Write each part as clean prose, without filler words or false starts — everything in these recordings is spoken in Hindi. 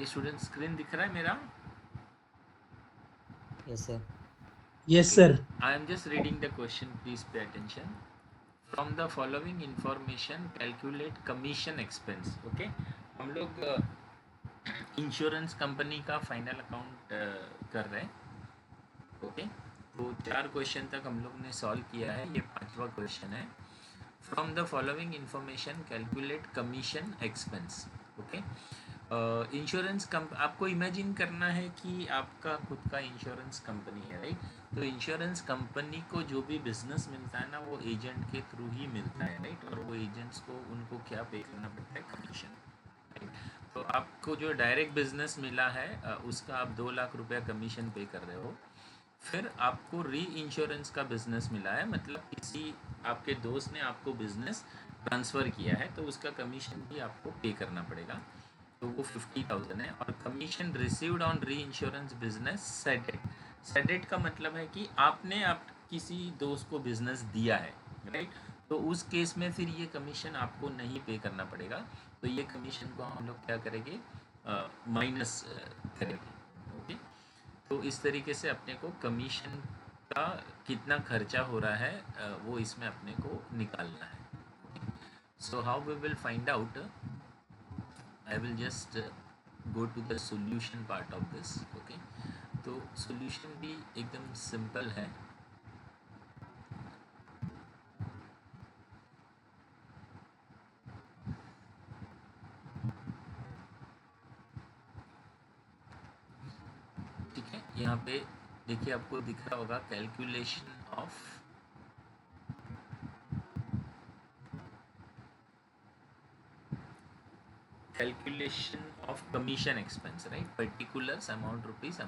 ये स्टूडेंट स्क्रीन दिख रहा है मेरा? Yes, sir. Yes, sir. I am just reading the question, please pay attention. From the following information calculate commission expense. Okay, हम लोग इंश्योरेंस कंपनी का फाइनल अकाउंट कर रहे हैं। ओके, तो 4 क्वेश्चन तक हम लोग ने सॉल्व किया है, ये 5वां क्वेश्चन है। From the following information calculate commission expense. Okay, insurance आपको इमेजिन करना है कि आपका खुद का इंश्योरेंस कंपनी है, राइट। तो इंश्योरेंस कंपनी को जो भी बिजनेस मिलता है ना, वो एजेंट के थ्रू ही मिलता है, राइट। और वो एजेंट्स को उनको क्या पे करना पड़ता है? Commission, right. तो आपको जो डायरेक्ट बिजनेस मिला है उसका आप 2 लाख रुपया कमीशन पे कर रहे हो। फिर आपको री इंश्योरेंस का बिजनेस मिला है, मतलब किसी आपके दोस्त ने आपको बिजनेस ट्रांसफ़र किया है, तो उसका कमीशन भी आपको पे करना पड़ेगा, तो वो 50,000 है। और commission received on reinsurance business shaded. Shaded का मतलब है कि आपने आप किसी दोस्त को बिजनेस दिया है, राइट। तो उस केस में फिर ये कमीशन आपको नहीं पे करना पड़ेगा, तो ये कमीशन को हम लोग क्या करेंगे? माइनस करेंगे। ओके, तो इस तरीके से अपने को कमीशन का कितना खर्चा हो रहा है वो इसमें अपने को निकालना है। So how we will find out? I will just go to the solution part of this. Okay, तो solution भी एकदम सिंपल है। ठीक है, यहाँ पे देखिए आपको दिख रहा होगा calculation of commission expense, right. Particulars amount rupees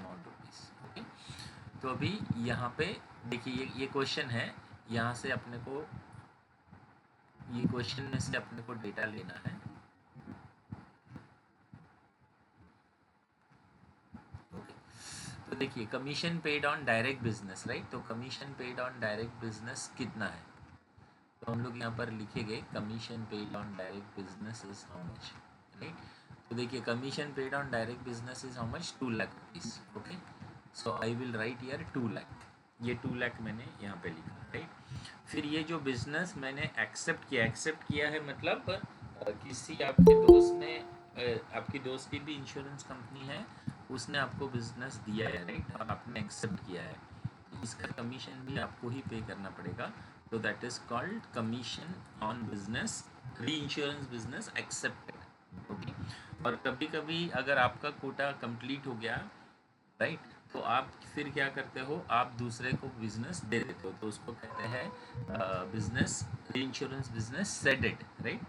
okay. तो अभी यहाँ पे देखिए ये क्वेश्चन है, यहाँ से अपने को ये क्वेश्चन में से अपने को डेटा लेना है। तो देखिए commission paid on direct business, right. तो commission paid on direct business कितना है? तो हम लोग यहाँ पर लिखेंगे commission paid on direct business is how much, right. तो देखिए commission paid on direct business is how much? 2 lakh rupees. Okay, so I will write here 2 lakh. ये 2 लाख मैंने यहाँ पे लिखा, राइट। फिर ये जो बिजनेस मैंने एक्सेप्ट किया है, मतलब किसी आपके दोस्त ने आपकी दोस्त की भी इंश्योरेंस कंपनी है, उसने आपको बिजनेस दिया है, राइट, और आपने एक्सेप्ट किया है, इसका कमीशन भी आपको ही पे करना पड़ेगा। तो that is called commission on business, री इंश्योरेंस बिजनेस एक्सेप्टेड। ओके, और कभी कभी अगर आपका कोटा कंप्लीट हो गया, राइट, तो आप फिर क्या करते हो? आप दूसरे को बिजनेस दे देते हो, तो उसको कहते हैं बिजनेस री इंश्योरेंस बिजनेस सेडेड, राइट।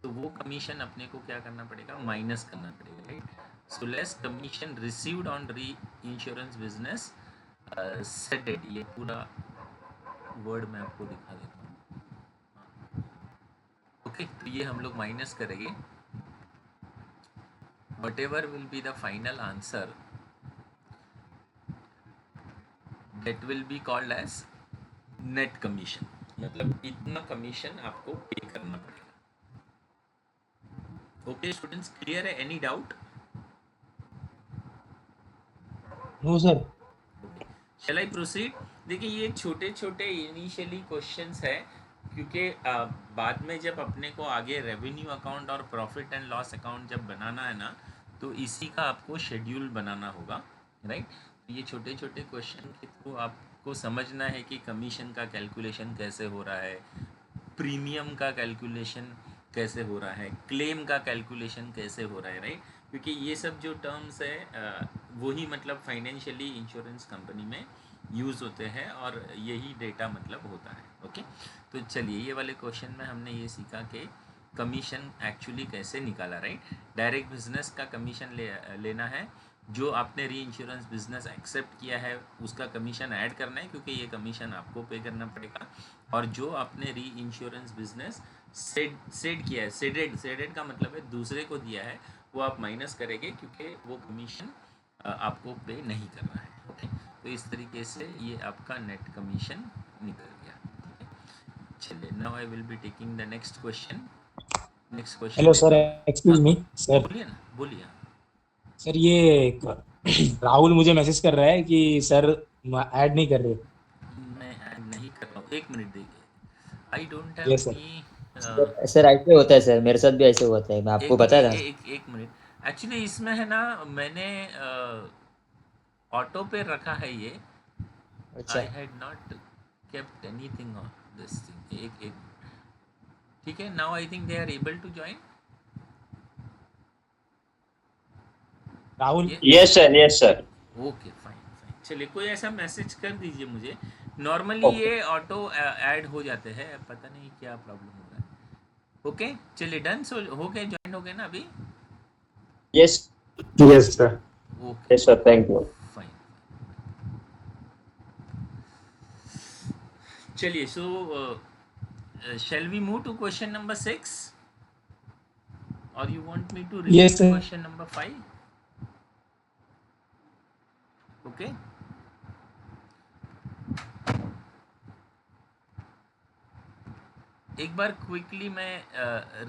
तो वो कमीशन अपने को क्या करना पड़ेगा? माइनस करना पड़ेगा, right. So less commission received on reinsurance business shaded. ये पूरा वर्ड मैं आपको दिखा देता हूँ। ओके, तो ये हम लोग माइनस करेंगे। Whatever will be the final answer, that will be called as net commission, मतलब इतना कमीशन आपको पे करना पड़ेगा। ओके स्टूडेंट्स, क्लियर है? Any doubt? No, sir. Shall I proceed? देखिए ये छोटे छोटे इनिशियली क्वेश्चंस है, क्योंकि बाद में जब अपने को आगे रेवेन्यू अकाउंट और प्रॉफिट एंड लॉस अकाउंट जब बनाना है ना, तो इसी का आपको शेड्यूल बनाना होगा, राइट। तो ये छोटे छोटे क्वेश्चन के थ्रू आपको समझना है कि कमीशन का कैलकुलेशन कैसे हो रहा है, प्रीमियम का कैलकुलेशन कैसे हो रहा है, क्लेम का कैलकुलेशन कैसे हो रहा है, राइट। क्योंकि ये सब जो टर्म्स है वही मतलब फाइनेंशियली इंश्योरेंस कंपनी में यूज़ होते हैं, और यही डेटा मतलब होता है। ओके, तो चलिए ये वाले क्वेश्चन में हमने ये सीखा कि कमीशन एक्चुअली कैसे निकाला, राइट। डायरेक्ट बिजनेस का कमीशन लेना है, जो आपने री इंश्योरेंस बिजनेस एक्सेप्ट किया है उसका कमीशन ऐड करना है, क्योंकि ये कमीशन आपको पे करना पड़ेगा। और जो आपने री इंश्योरेंस बिजनेस सेड किया है, सेडेड का मतलब है दूसरे को दिया है, वो आप माइनस करेंगे, क्योंकि वो कमीशन आपको पे नहीं करना है। ओके, तो इस तरीके से ये आपका नेट कमीशन निकल गया। चलिए, now I will be taking the next question. Next question Hello, sir. लेता हूँ। Excuse हाँ me, sir. बोलिए ना, बोलिए। सर ये राहुल मुझे मैसेज कर रहा है कि सर ऐड नहीं कर रहे। मैं ऐड नहीं कर रहा हूँ, एक मिनट देखिए। I don't have yes sir. Any. Sir ऐसे होता है सर, मेरे साथ भी ऐसे होता है, मैं आपको एक बताया था। एक मिनट, एक्चुअली इसमें है ना, मैंने ऑटो पे रखा है ये। अच्छा। I had not kept anything on this thing. एक ठीक है, now I think they are able to join. Rahul. ये yes sir, yes sir. Okay, fine fine, चलिए कोई ऐसा मैसेज कर दीजिए मुझे। Normally okay. ये ऑटो ऐड हो जाते हैं, पता नहीं क्या प्रॉब्लम हो रहा है। ओके चलिए, डन। सो हो गए, ज्वाइन हो गए ना अभी? Yes. Yes sir. Okay yes sir, thank you. Fine. चलिए, सो shall we move to question number 6 or you want me to yes repeat sir. question number 5? Okay, एक बार क्विकली मैं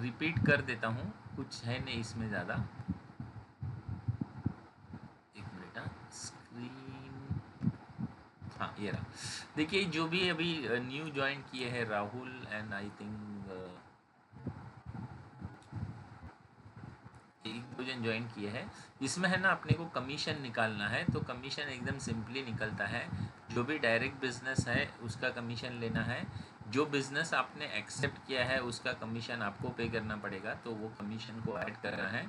रिपीट कर देता हूँ, कुछ है नहीं इसमें ज़्यादा। एक मिनट, स्क्रीन, हाँ ये रहा। देखिए, जो भी अभी न्यू ज्वाइन किए हैं, राहुल एंड आई थिंक एक दो जन ज्वाइन किए हैं। इसमें है ना, अपने को कमीशन निकालना है, तो कमीशन एकदम सिंपली निकलता है। जो भी डायरेक्ट बिजनेस है उसका कमीशन लेना है, जो बिजनेस आपने एक्सेप्ट किया है उसका कमीशन आपको पे करना पड़ेगा, तो वो कमीशन को ऐड करना है।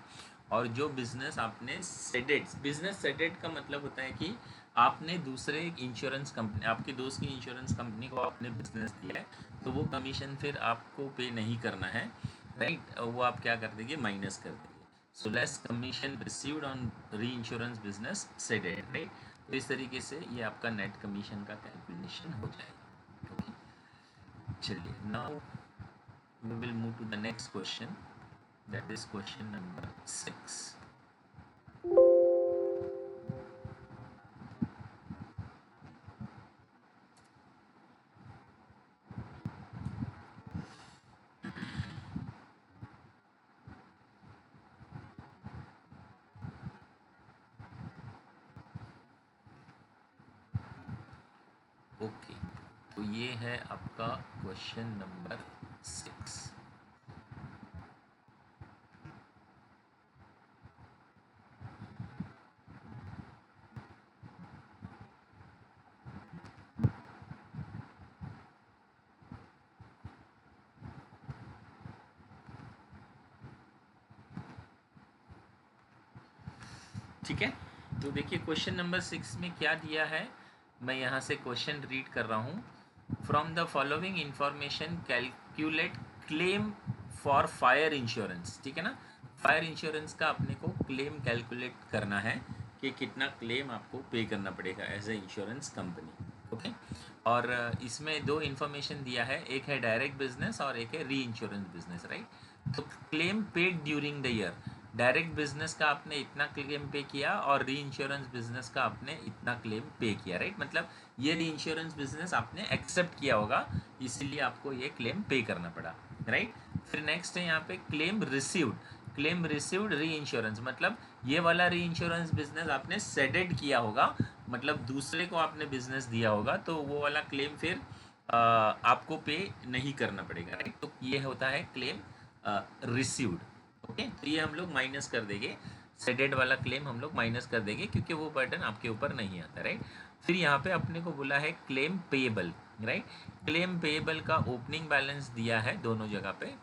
और जो बिजनेस आपने सेडेड, बिजनेस सेडेड का मतलब होता है कि आपने दूसरे इंश्योरेंस कंपनी, आपके दोस्त की इंश्योरेंस कंपनी को आपने बिजनेस दिया है, तो वो कमीशन फिर आपको पे नहीं करना है, राइट। वो आप क्या कर देंगे, माइनस कर देंगे। So less commission received on reinsurance business ceded, right. तो इस तरीके से ये आपका नेट कमीशन का कैलकुलेशन हो जाएगा। ओके चलिए, now we will move to the next question, that is question number 6. Okay, तो ये है आपका क्वेश्चन नंबर 6। ठीक है, तो देखिए क्वेश्चन नंबर 6 में क्या दिया है, मैं यहाँ से क्वेश्चन रीड कर रहा हूँ। From the following information calculate claim for fire insurance. ठीक है ना, फायर इंश्योरेंस का अपने को क्लेम कैलकुलेट करना है कि कितना क्लेम आपको पे करना पड़ेगा as a insurance company. Okay, और इसमें दो इन्फॉर्मेशन दिया है, एक है डायरेक्ट बिजनेस और एक है री इंश्योरेंस बिजनेस, राइट। तो claim paid during the year, direct business का आपने इतना क्लेम पे किया और री इंश्योरेंस बिजनेस का आपने इतना क्लेम पे किया, राइट। मतलब ये री इंश्योरेंस बिजनेस आपने एक्सेप्ट किया होगा, इसीलिए आपको ये क्लेम पे करना पड़ा, राइट। फिर नेक्स्ट है यहाँ पे क्लेम रिसीव्ड। क्लेम रिसीव्ड री इंश्योरेंस, मतलब ये वाला री इंश्योरेंस बिजनेस आपने सेडेड किया होगा, मतलब दूसरे को आपने बिजनेस दिया होगा, तो वो वाला क्लेम फिर आपको पे नहीं करना पड़ेगा, राइट। तो ये होता है क्लेम रिसीव्ड। ओके, तो ये हम लोग माइनस कर देंगे, सेडेड वाला क्लेम हम लोग माइनस कर देंगे, क्योंकि वो बर्डन आपके ऊपर नहीं आता, राइट। फिर यहाँ पे अपने को बोला है claim payable, right. Claim payable का ओपनिंग बैलेंस दिया है दोनों जगह पे,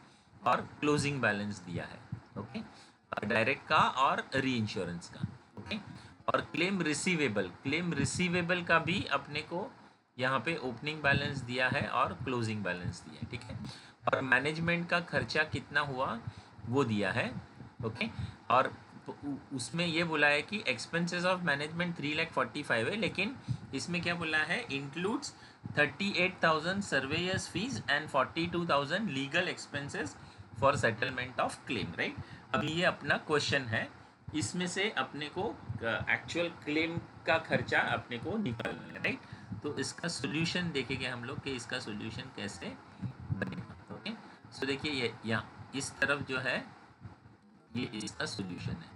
और क्लोजिंग बैलेंस दिया है, ओके, डायरेक्ट का और री इंश्योरेंस का। ओके, और क्लेम रिसीवेबल, क्लेम रिसीवेबल का भी अपने को यहाँ पे ओपनिंग बैलेंस दिया है और क्लोजिंग बैलेंस दिया है, ठीक है। और मैनेजमेंट का खर्चा कितना हुआ वो दिया है, ओके। और उसमें ये बोला है कि एक्सपेंसेस ऑफ मैनेजमेंट 3,45,000 है, लेकिन इसमें क्या बोला है, includes 38,000 surveyor's fees and 42,000 legal expenses for settlement of claim, right. अभी ये अपना क्वेश्चन है, इसमें से अपने को एक्चुअल क्लेम का खर्चा अपने को निकालना है, राइट। तो इसका सोल्यूशन देखेंगे हम लोग कि इसका सोल्यूशन कैसे बनेगा। ओके, सो देखिए ये यहाँ इस तरफ जो है ये इसका सोल्यूशन है।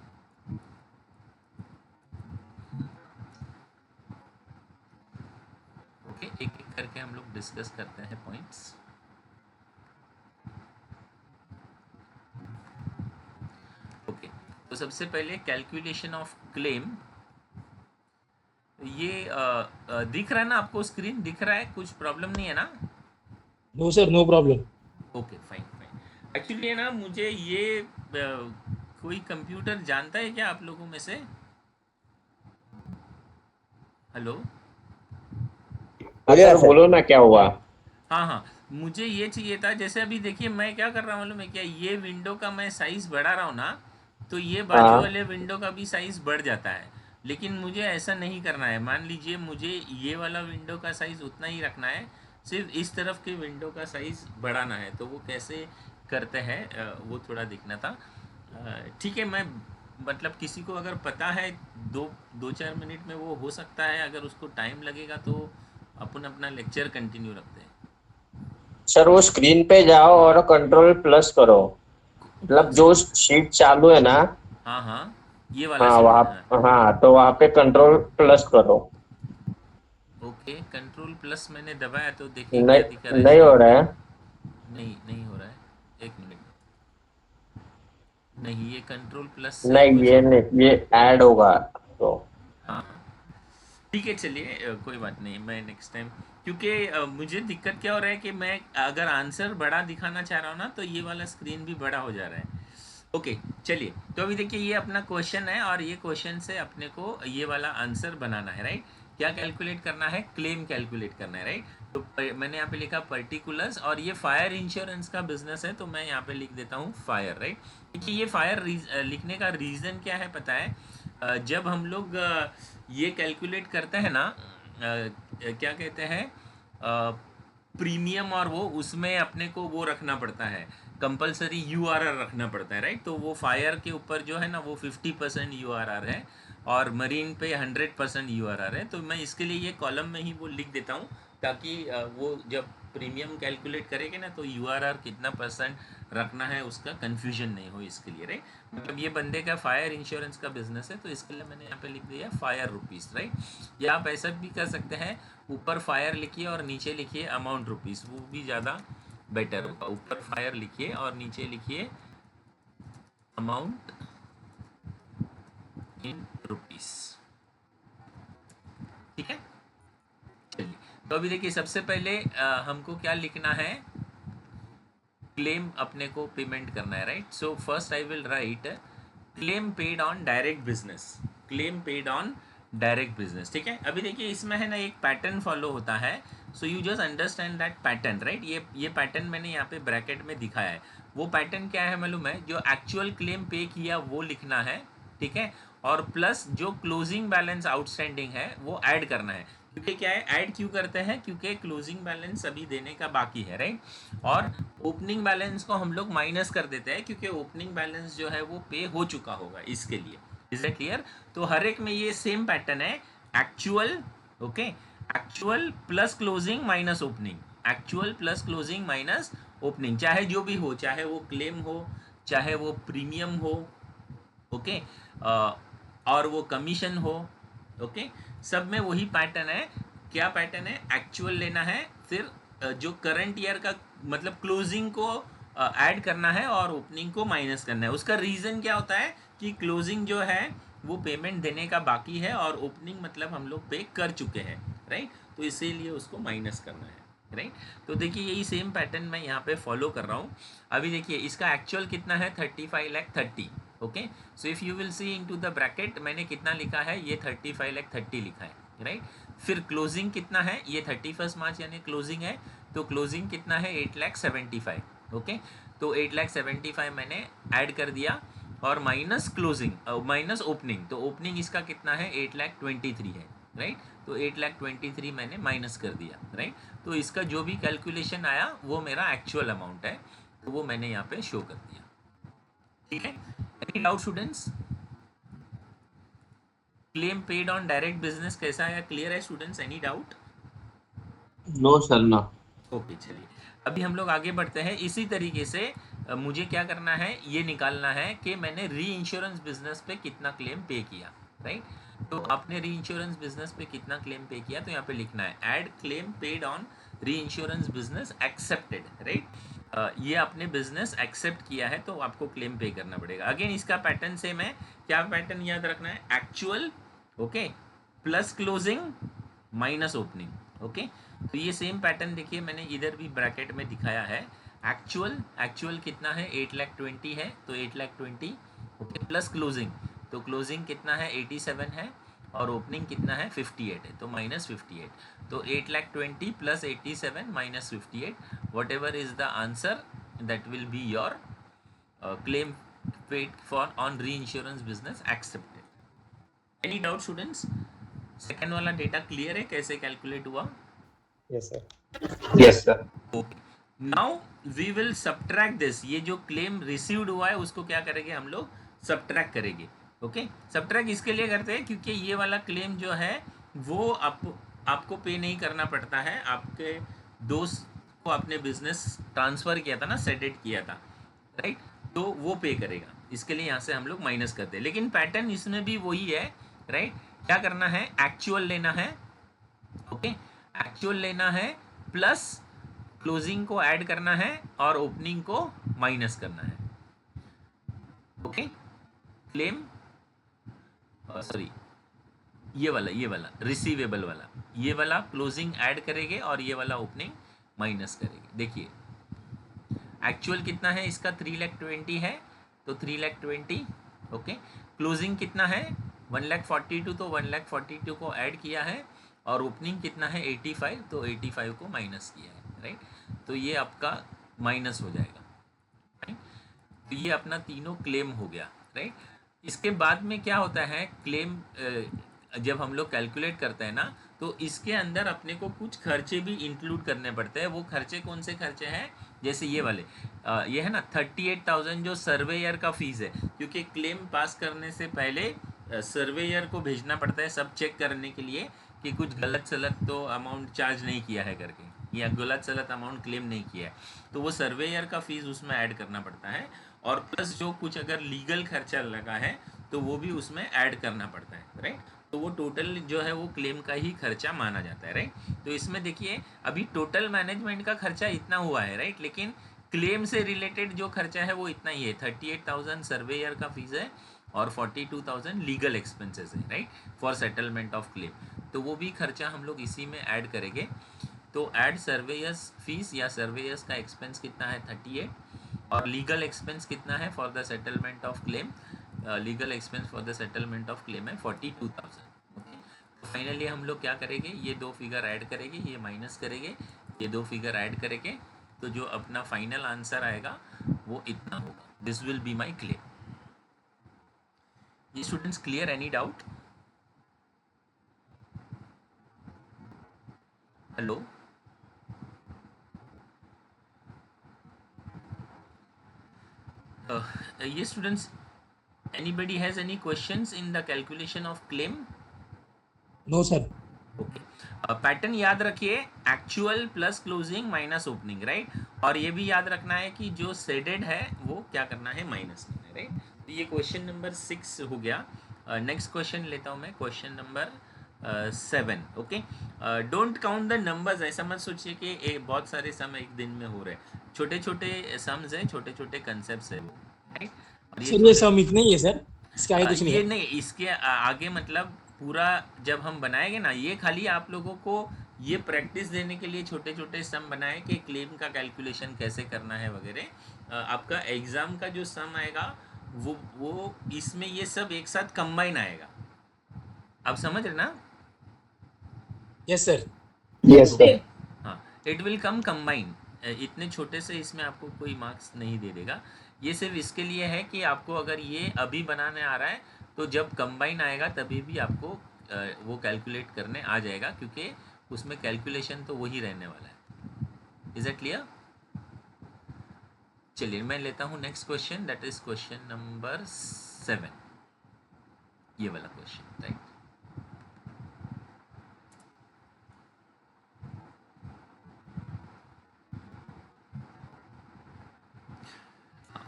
करके हम लोग डिस्कस करते हैं पॉइंट्स। ओके, तो सबसे पहले कैलकुलेशन ऑफ क्लेम। ये दिख रहा है ना आपको, स्क्रीन दिख रहा है, कुछ प्रॉब्लम नहीं है ना? No sir, no problem. Okay fine fine. Actually है ना, मुझे ये कोई कंप्यूटर जानता है क्या आप लोगों में से? हेलो। अरे यार बोलो ना क्या हुआ। हाँ हाँ, मुझे ये चाहिए था, जैसे अभी देखिए मैं क्या कर रहा हूँ मालूम है क्या, ये विंडो का मैं साइज़ बढ़ा रहा हूँ ना, तो ये बाजू हाँ वाले विंडो का भी साइज़ बढ़ जाता है। लेकिन मुझे ऐसा नहीं करना है। मान लीजिए मुझे ये वाला विंडो का साइज़ उतना ही रखना है, सिर्फ इस तरफ के विंडो का साइज़ बढ़ाना है। तो वो कैसे करते हैं वो थोड़ा दिखना था। ठीक है, मैं मतलब किसी को अगर पता है, दो चार मिनट में वो हो सकता है। अगर उसको टाइम लगेगा तो अपन अपना लेक्चर कंटिन्यू रखते हैं। सर, वो स्क्रीन पे जाओ और कंट्रोल प्लस करो। कौन मतलब सी? जो शीट चालू है ना, हाँ हाँ, ये वाला हाँ शीट वहाँ, है, हाँ। हाँ तो वहाँ पे कंट्रोल प्लस करो। ओके, कंट्रोल प्लस मैंने दबाया तो देखिए क्या दिखा रहा नहीं है नहीं हो स्क्रीन रहा पे। है। नहीं नहीं हो रहा है, एक मिनट। नहीं, ये कंट्रोल प्लस से नहीं कुछ। ये नहीं, ये ऐड होगा तो। हाँ हाँ, ठीक है चलिए, कोई बात नहीं, मैं नेक्स्ट टाइम, क्योंकि मुझे दिक्कत क्या हो रहा है कि मैं अगर आंसर बड़ा दिखाना चाह रहा हूँ ना, तो ये वाला स्क्रीन भी बड़ा हो जा रहा है। ओके चलिए, तो अभी देखिए ये अपना क्वेश्चन है, और ये क्वेश्चन से अपने को ये वाला आंसर बनाना है, राइट? क्या कैलकुलेट करना है? क्लेम कैलकुलेट करना है, राइट? तो मैंने यहाँ पे लिखा पर्टिकुलर्स, और ये फायर इंश्योरेंस का बिजनेस है, तो मैं यहाँ पे लिख देता हूँ फायर, राइट? क्योंकि ये फायर लिखने का रीज़न क्या है पता है? जब हम लोग ये कैलकुलेट करते हैं ना, क्या कहते हैं, प्रीमियम, और वो उसमें अपने को वो रखना पड़ता है, कंपलसरी यूआरआर रखना पड़ता है, राइट? तो वो फायर के ऊपर जो है ना, वो 50% यूआरआर है, और मरीन पे 100% यूआरआर है। तो मैं इसके लिए ये कॉलम में ही वो लिख देता हूँ, ताकि वो जब प्रीमियम कैलकुलेट करेंगे ना, तो यूआरआर कितना परसेंट रखना है उसका कंफ्यूजन नहीं हो, इसके लिए, राइट? मतलब ये बंदे का फायर इंश्योरेंस का बिजनेस है, तो इसके लिए मैंने यहाँ पे लिख दिया फायर रुपीज़, राइट? या आप ऐसा भी कर सकते हैं, ऊपर फायर लिखिए और नीचे लिखिए अमाउंट रुपीज़, वो भी ज़्यादा बेटर होगा। ऊपर फायर लिखिए और नीचे लिखिए अमाउंट इन रुपीज़, ठीक है? चलिए, तो अभी देखिए सबसे पहले हमको क्या लिखना है, क्लेम अपने को पेमेंट करना है, right? So first I will right claim paid on direct business, claim paid on direct business, ठीक है? अभी देखिए इसमें है ना एक पैटर्न फॉलो होता है, so you just understand that pattern, right? ये पैटर्न मैंने यहाँ पे ब्रैकेट में दिखाया है। वो पैटर्न क्या है मालूम है? जो एक्चुअल क्लेम पे किया वो लिखना है, ठीक है? और प्लस जो क्लोजिंग बैलेंस आउटस्टैंडिंग है वो ऐड करना है। क्योंकि क्या है, ऐड क्यों करते हैं? क्योंकि क्लोजिंग बैलेंस अभी देने का बाकी है, राइट? और ओपनिंग बैलेंस को हम लोग माइनस कर देते हैं, क्योंकि ओपनिंग बैलेंस जो है वो पे हो चुका होगा, इसके लिए। Is it clear? तो हर एक में ये सेम पैटर्न है, actual, okay, actual plus closing minus opening, actual plus closing minus opening, चाहे जो भी हो, चाहे वो क्लेम हो, चाहे वो प्रीमियम हो, ओके, और वो कमीशन हो, ओके, सब में वही पैटर्न है। क्या पैटर्न है? एक्चुअल लेना है, फिर जो करंट ईयर का मतलब क्लोजिंग को ऐड करना है, और ओपनिंग को माइनस करना है। उसका रीज़न क्या होता है कि क्लोजिंग जो है वो पेमेंट देने का बाकी है, और ओपनिंग मतलब हम लोग पे कर चुके हैं, राइट? तो इसीलिए उसको माइनस करना है, राइट? तो देखिए यही सेम पैटर्न मैं यहाँ पे फॉलो कर रहा हूँ। अभी देखिए इसका एक्चुअल कितना है, 35,30,000, okay? So if you will see into the bracket, मैंने कितना लिखा है, ये 35,30,000 लिखा है, राइट? फिर क्लोजिंग कितना है, ये 31 मार्च यानी क्लोजिंग है, तो क्लोजिंग कितना है, 8,75,000, ओके? तो 8,75,000 मैंने ऐड कर दिया, और माइनस क्लोजिंग माइनस ओपनिंग, तो ओपनिंग इसका कितना है, 8,23,000 है, राइट? तो 8,23,000 मैंने माइनस कर दिया, राइट? तो इसका जो भी कैलकुलेशन आया वो मेरा एक्चुअल अमाउंट है, तो वो मैंने यहाँ पे शो कर दिया, ठीक है? Any doubt students? Claim paid on direct business कैसा है, क्लियर है students? Any doubt? No sir ना। ओके चलिए, अभी हम लोग आगे बढ़ते हैं। इसी तरीके से मुझे क्या करना है, ये निकालना है कि मैंने री इंश्योरेंस बिजनेस पे कितना क्लेम पे किया, राइट? तो आपने री इंश्योरेंस बिजनेस पे कितना क्लेम पे किया, तो यहाँ पे लिखना है add claim paid on reinsurance business accepted, right. ये आपने बिजनेस एक्सेप्ट किया है तो आपको क्लेम पे करना पड़ेगा। अगेन इसका पैटर्न सेम है, क्या पैटर्न याद रखना है, actual okay plus closing minus opening, okay. तो ये सेम पैटर्न देखिए मैंने इधर भी ब्रैकेट में दिखाया है। एक्चुअल कितना है 8,20,000 है, तो 8,20,000 ओके प्लस क्लोजिंग, तो क्लोजिंग कितना है 87 है और ओपनिंग कितना है 58 है, तो माइनस 58, तो 8,20,000 plus 87 minus 58, whatever is the answer that will be your claim paid for on reinsurance business accepted. Any doubt students? Second वाला डेटा क्लियर है कैसे कैलकुलेट हुआ? Yes sir. Yes sir. Okay, now we will subtract this, ये जो क्लेम रिसीव्ड हुआ है उसको क्या करेंगे हम लोग, सब्ट्रैक्ट करेंगे। ओके, सब्ट्रैक्ट इसके लिए करते हैं क्योंकि ये वाला क्लेम जो है वो आपको पे नहीं करना पड़ता है, आपके दोस्त को आपने बिजनेस ट्रांसफ़र किया था ना, सेडेड किया था, राइट, तो वो पे करेगा, इसके लिए यहाँ से हम लोग माइनस करते हैं। लेकिन पैटर्न इसमें भी वही है, राइट। क्या करना है, एक्चुअल लेना है, ओके, एक्चुअल लेना है प्लस क्लोजिंग को ऐड करना है और ओपनिंग को माइनस करना है, ओके। क्लेम सॉरी ये वाला रिसीवेबल वाला, ये वाला क्लोजिंग ऐड करेंगे और ये वाला ओपनिंग माइनस करेंगे। देखिए एक्चुअल कितना है इसका 3,20,000 है, तो 3,20,000 ओके। क्लोजिंग कितना है 1,42,000, तो 1,42,000 को ऐड किया है और ओपनिंग कितना है 85, तो 85 को माइनस किया है, राइट। तो ये आपका माइनस हो जाएगा, राइट। तो ये अपना तीनों क्लेम हो गया, राइट। इसके बाद में क्या होता है, क्लेम जब हम लोग कैलकुलेट करते हैं ना, तो इसके अंदर अपने को कुछ खर्चे भी इंक्लूड करने पड़ते हैं। वो खर्चे कौन से खर्चे हैं, जैसे ये वाले ये है ना 38,000 जो सर्वेयर का फीस है, क्योंकि क्लेम पास करने से पहले सर्वेयर को भेजना पड़ता है सब चेक करने के लिए कि कुछ गलत सलत तो अमाउंट चार्ज नहीं किया है करके, या गलत सलत अमाउंट क्लेम नहीं किया है, तो वो सर्वेयर का फीस उसमें ऐड करना पड़ता है। और प्लस जो कुछ अगर लीगल खर्चा लगा है तो वो भी उसमें ऐड करना पड़ता है, राइट। तो वो टोटल जो है वो क्लेम का ही खर्चा माना जाता है, राइट। तो इसमें देखिए अभी टोटल मैनेजमेंट का खर्चा इतना हुआ है, राइट, लेकिन क्लेम से रिलेटेड जो खर्चा है वो इतना ही है, 38,000 सर्वेयर का फीस है और 42,000 लीगल एक्सपेंसेस है, right, for settlement of claim. तो वो भी खर्चा हम लोग इसी में ऐड करेंगे। तो ऐड सर्वेयर्स फीस या सर्वेयर्स का एक्सपेंस कितना है 38, और लीगल एक्सपेंस कितना है for the settlement of claim, legal expense for the settlement of claim है 42,000, ओके। तो फाइनली हम लोग क्या करेंगे, ये दो फिगर ऐड करेंगे, ये माइनस करेंगे, ये दो फिगर ऐड करेंगे, तो जो अपना फाइनल आंसर आएगा वो इतना होगा। This will be my claim. ये students clear, any doubt? Hello, yes students, anybody has any questions in the calculation of claim? No sir. Okay, pattern याद रखिए, actual plus closing minus opening, right. और ये भी याद रखना है कि जो सेडेड है वो क्या करना है, माइनस करना है, राइट। तो ये क्वेश्चन नंबर 6 हो गया। नेक्स्ट क्वेश्चन लेता हूँ मैं, question number 7, okay. Don't count the numbers, ऐसा मत सोचिए कि बहुत सारे सम एक दिन में हो रहे हैं, छोटे छोटे सम्स हैं, छोटे छोटे कंसेप्ट है वो, राइट। और सर ये सम इतने ही है सर, इसके आगे कुछ नहीं ये है? नहीं, इसके आगे मतलब पूरा जब हम बनाएंगे ना, ये खाली आप लोगों को ये प्रैक्टिस देने के लिए छोटे छोटे सम बनाए कि क्लेम का कैलकुलेशन कैसे करना है वगैरह। आपका एग्ज़ाम का जो सम आएगा वो इसमें ये सब एक साथ कंबाइन आएगा, आप समझ रहे ना? Yes sir. Yes okay, sir. हाँ, इट विल कम कंबाइन। इतने छोटे से इसमें आपको कोई मार्क्स नहीं दे देगा। ये सिर्फ इसके लिए है कि आपको अगर ये अभी बनाने आ रहा है तो जब कंबाइन आएगा तभी भी आपको वो कैलकुलेट करने आ जाएगा, क्योंकि उसमें कैलकुलेशन तो वही रहने वाला है। Is it clear? चलिए मैं लेता हूँ next question, that is question number 7, ये वाला क्वेश्चन, राइट।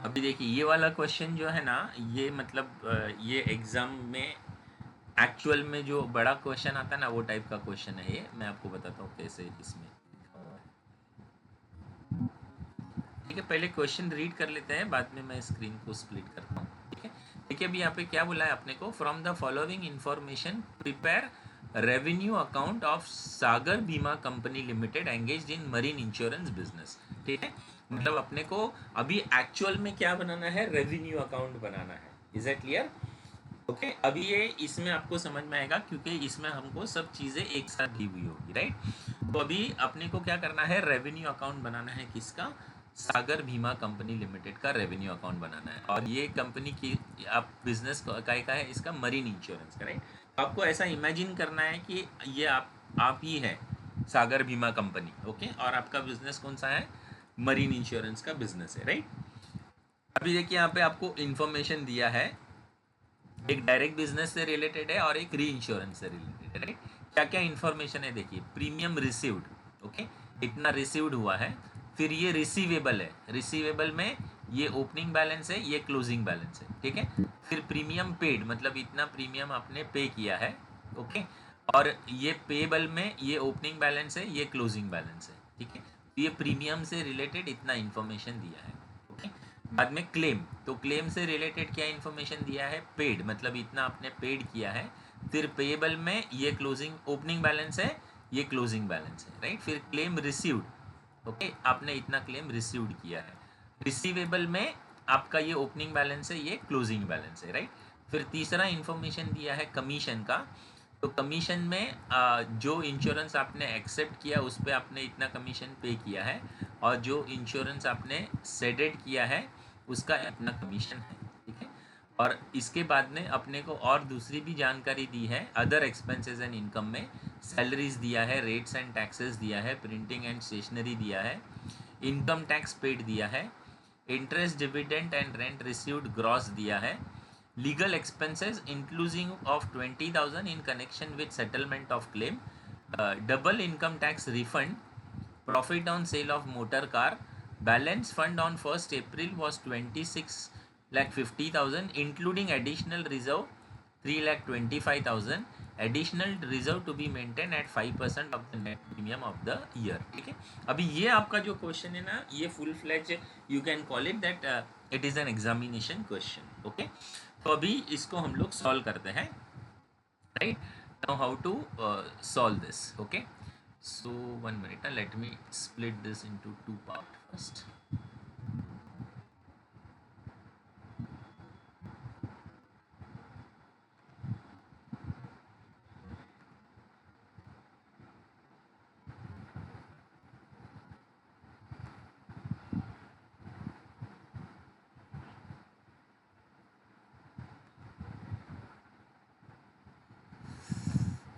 अभी देखिए ये वाला क्वेश्चन जो है ना, ये मतलब ये एग्ज़ाम में एक्चुअल में जो बड़ा क्वेश्चन आता है ना, वो टाइप का क्वेश्चन है ये। मैं आपको बताता हूँ कैसे इसमें। ठीक है, पहले क्वेश्चन रीड कर लेते हैं, बाद में मैं स्क्रीन को स्प्लिट करता हूँ। ठीक है, देखिए अभी यहाँ पे क्या बोला है अपने को, from the following information prepare revenue account of Sagar Bima company limited engaged in marine insurance business. ठीक है, मतलब अपने को अभी एक्चुअल में क्या बनाना है, रेवेन्यू अकाउंट बनाना है। Is it clear? ओके, अभी ये इसमें आपको समझ में आएगा क्योंकि इसमें हमको सब चीज़ें एक साथ दी हुई होगी, राइट। तो अभी अपने को क्या करना है, रेवेन्यू अकाउंट बनाना है। किसका? सागर बीमा कंपनी लिमिटेड का रेवेन्यू अकाउंट बनाना है। और ये कंपनी की आप बिजनेस का है, इसका मरीन इंश्योरेंस का, राइट। तो आपको ऐसा इमेजिन करना है कि ये आप ही है सागर बीमा कंपनी, ओके, और आपका बिजनेस कौन सा है, मरीन इंश्योरेंस का बिजनेस है, राइट। अभी देखिए यहाँ पे आपको इंफॉर्मेशन दिया है, एक डायरेक्ट बिजनेस से रिलेटेड है और एक री इंश्योरेंस से रिलेटेड है, राइट। क्या क्या इंफॉर्मेशन है देखिए, प्रीमियम रिसीव्ड, ओके, इतना रिसीव्ड हुआ है। फिर ये रिसीवेबल है, रिसीवेबल में ये ओपनिंग बैलेंस है, ये क्लोजिंग बैलेंस है, ठीक है। फिर प्रीमियम पेड, मतलब इतना प्रीमियम आपने पे किया है, ओके। और ये पेबल में ये ओपनिंग बैलेंस है, ये क्लोजिंग बैलेंस है, ठीक है। ये प्रीमियम से रिलेटेड इतना इंफॉर्मेशन दिया है, ओके। बाद में क्लेम, तो क्लेम से रिलेटेड क्या इन्फॉर्मेशन दिया है, पेड, मतलब इतना आपने पेड किया है। फिर पेएबल में ये क्लोजिंग ओपनिंग बैलेंस है, ये क्लोजिंग बैलेंस है, राइट। फिर क्लेम रिसीव्ड, ओके, आपने इतना क्लेम रिसीव्ड किया है। रिसीवेबल में आपका ये ओपनिंग बैलेंस है, ये क्लोजिंग बैलेंस है, राइट। फिर तीसरा इन्फॉर्मेशन दिया है कमीशन का, तो कमीशन में जो इंश्योरेंस आपने एक्सेप्ट किया उस पर आपने इतना कमीशन पे किया है, और जो इंश्योरेंस आपने सेडेड किया है उसका अपना कमीशन है, ठीक है। और इसके बाद में अपने को और दूसरी भी जानकारी दी है, अदर एक्सपेंसेस एंड इनकम में सैलरीज दिया है, रेट्स एंड टैक्सेस दिया है, प्रिंटिंग एंड स्टेशनरी दिया है, इनकम टैक्स पेड दिया है, interest dividend and rent received gross दिया है, legal expenses inclusive of 20,000 in connection with settlement of claim, double income tax refund, profit on sale of motor car, balance fund on 1st April was 26,50,000 including additional reserve 3,25,000, additional reserve to be maintained at 5% of the net premium of the year, ठीक है। अभी ये आपका जो क्वेश्चन है ना, ये full fledge you can call it that it is an examination question, okay. तो अभी इसको हम लोग सॉल्व करते हैं, right. Now how to solve this, okay. So 1 minute, let me split this into two parts first.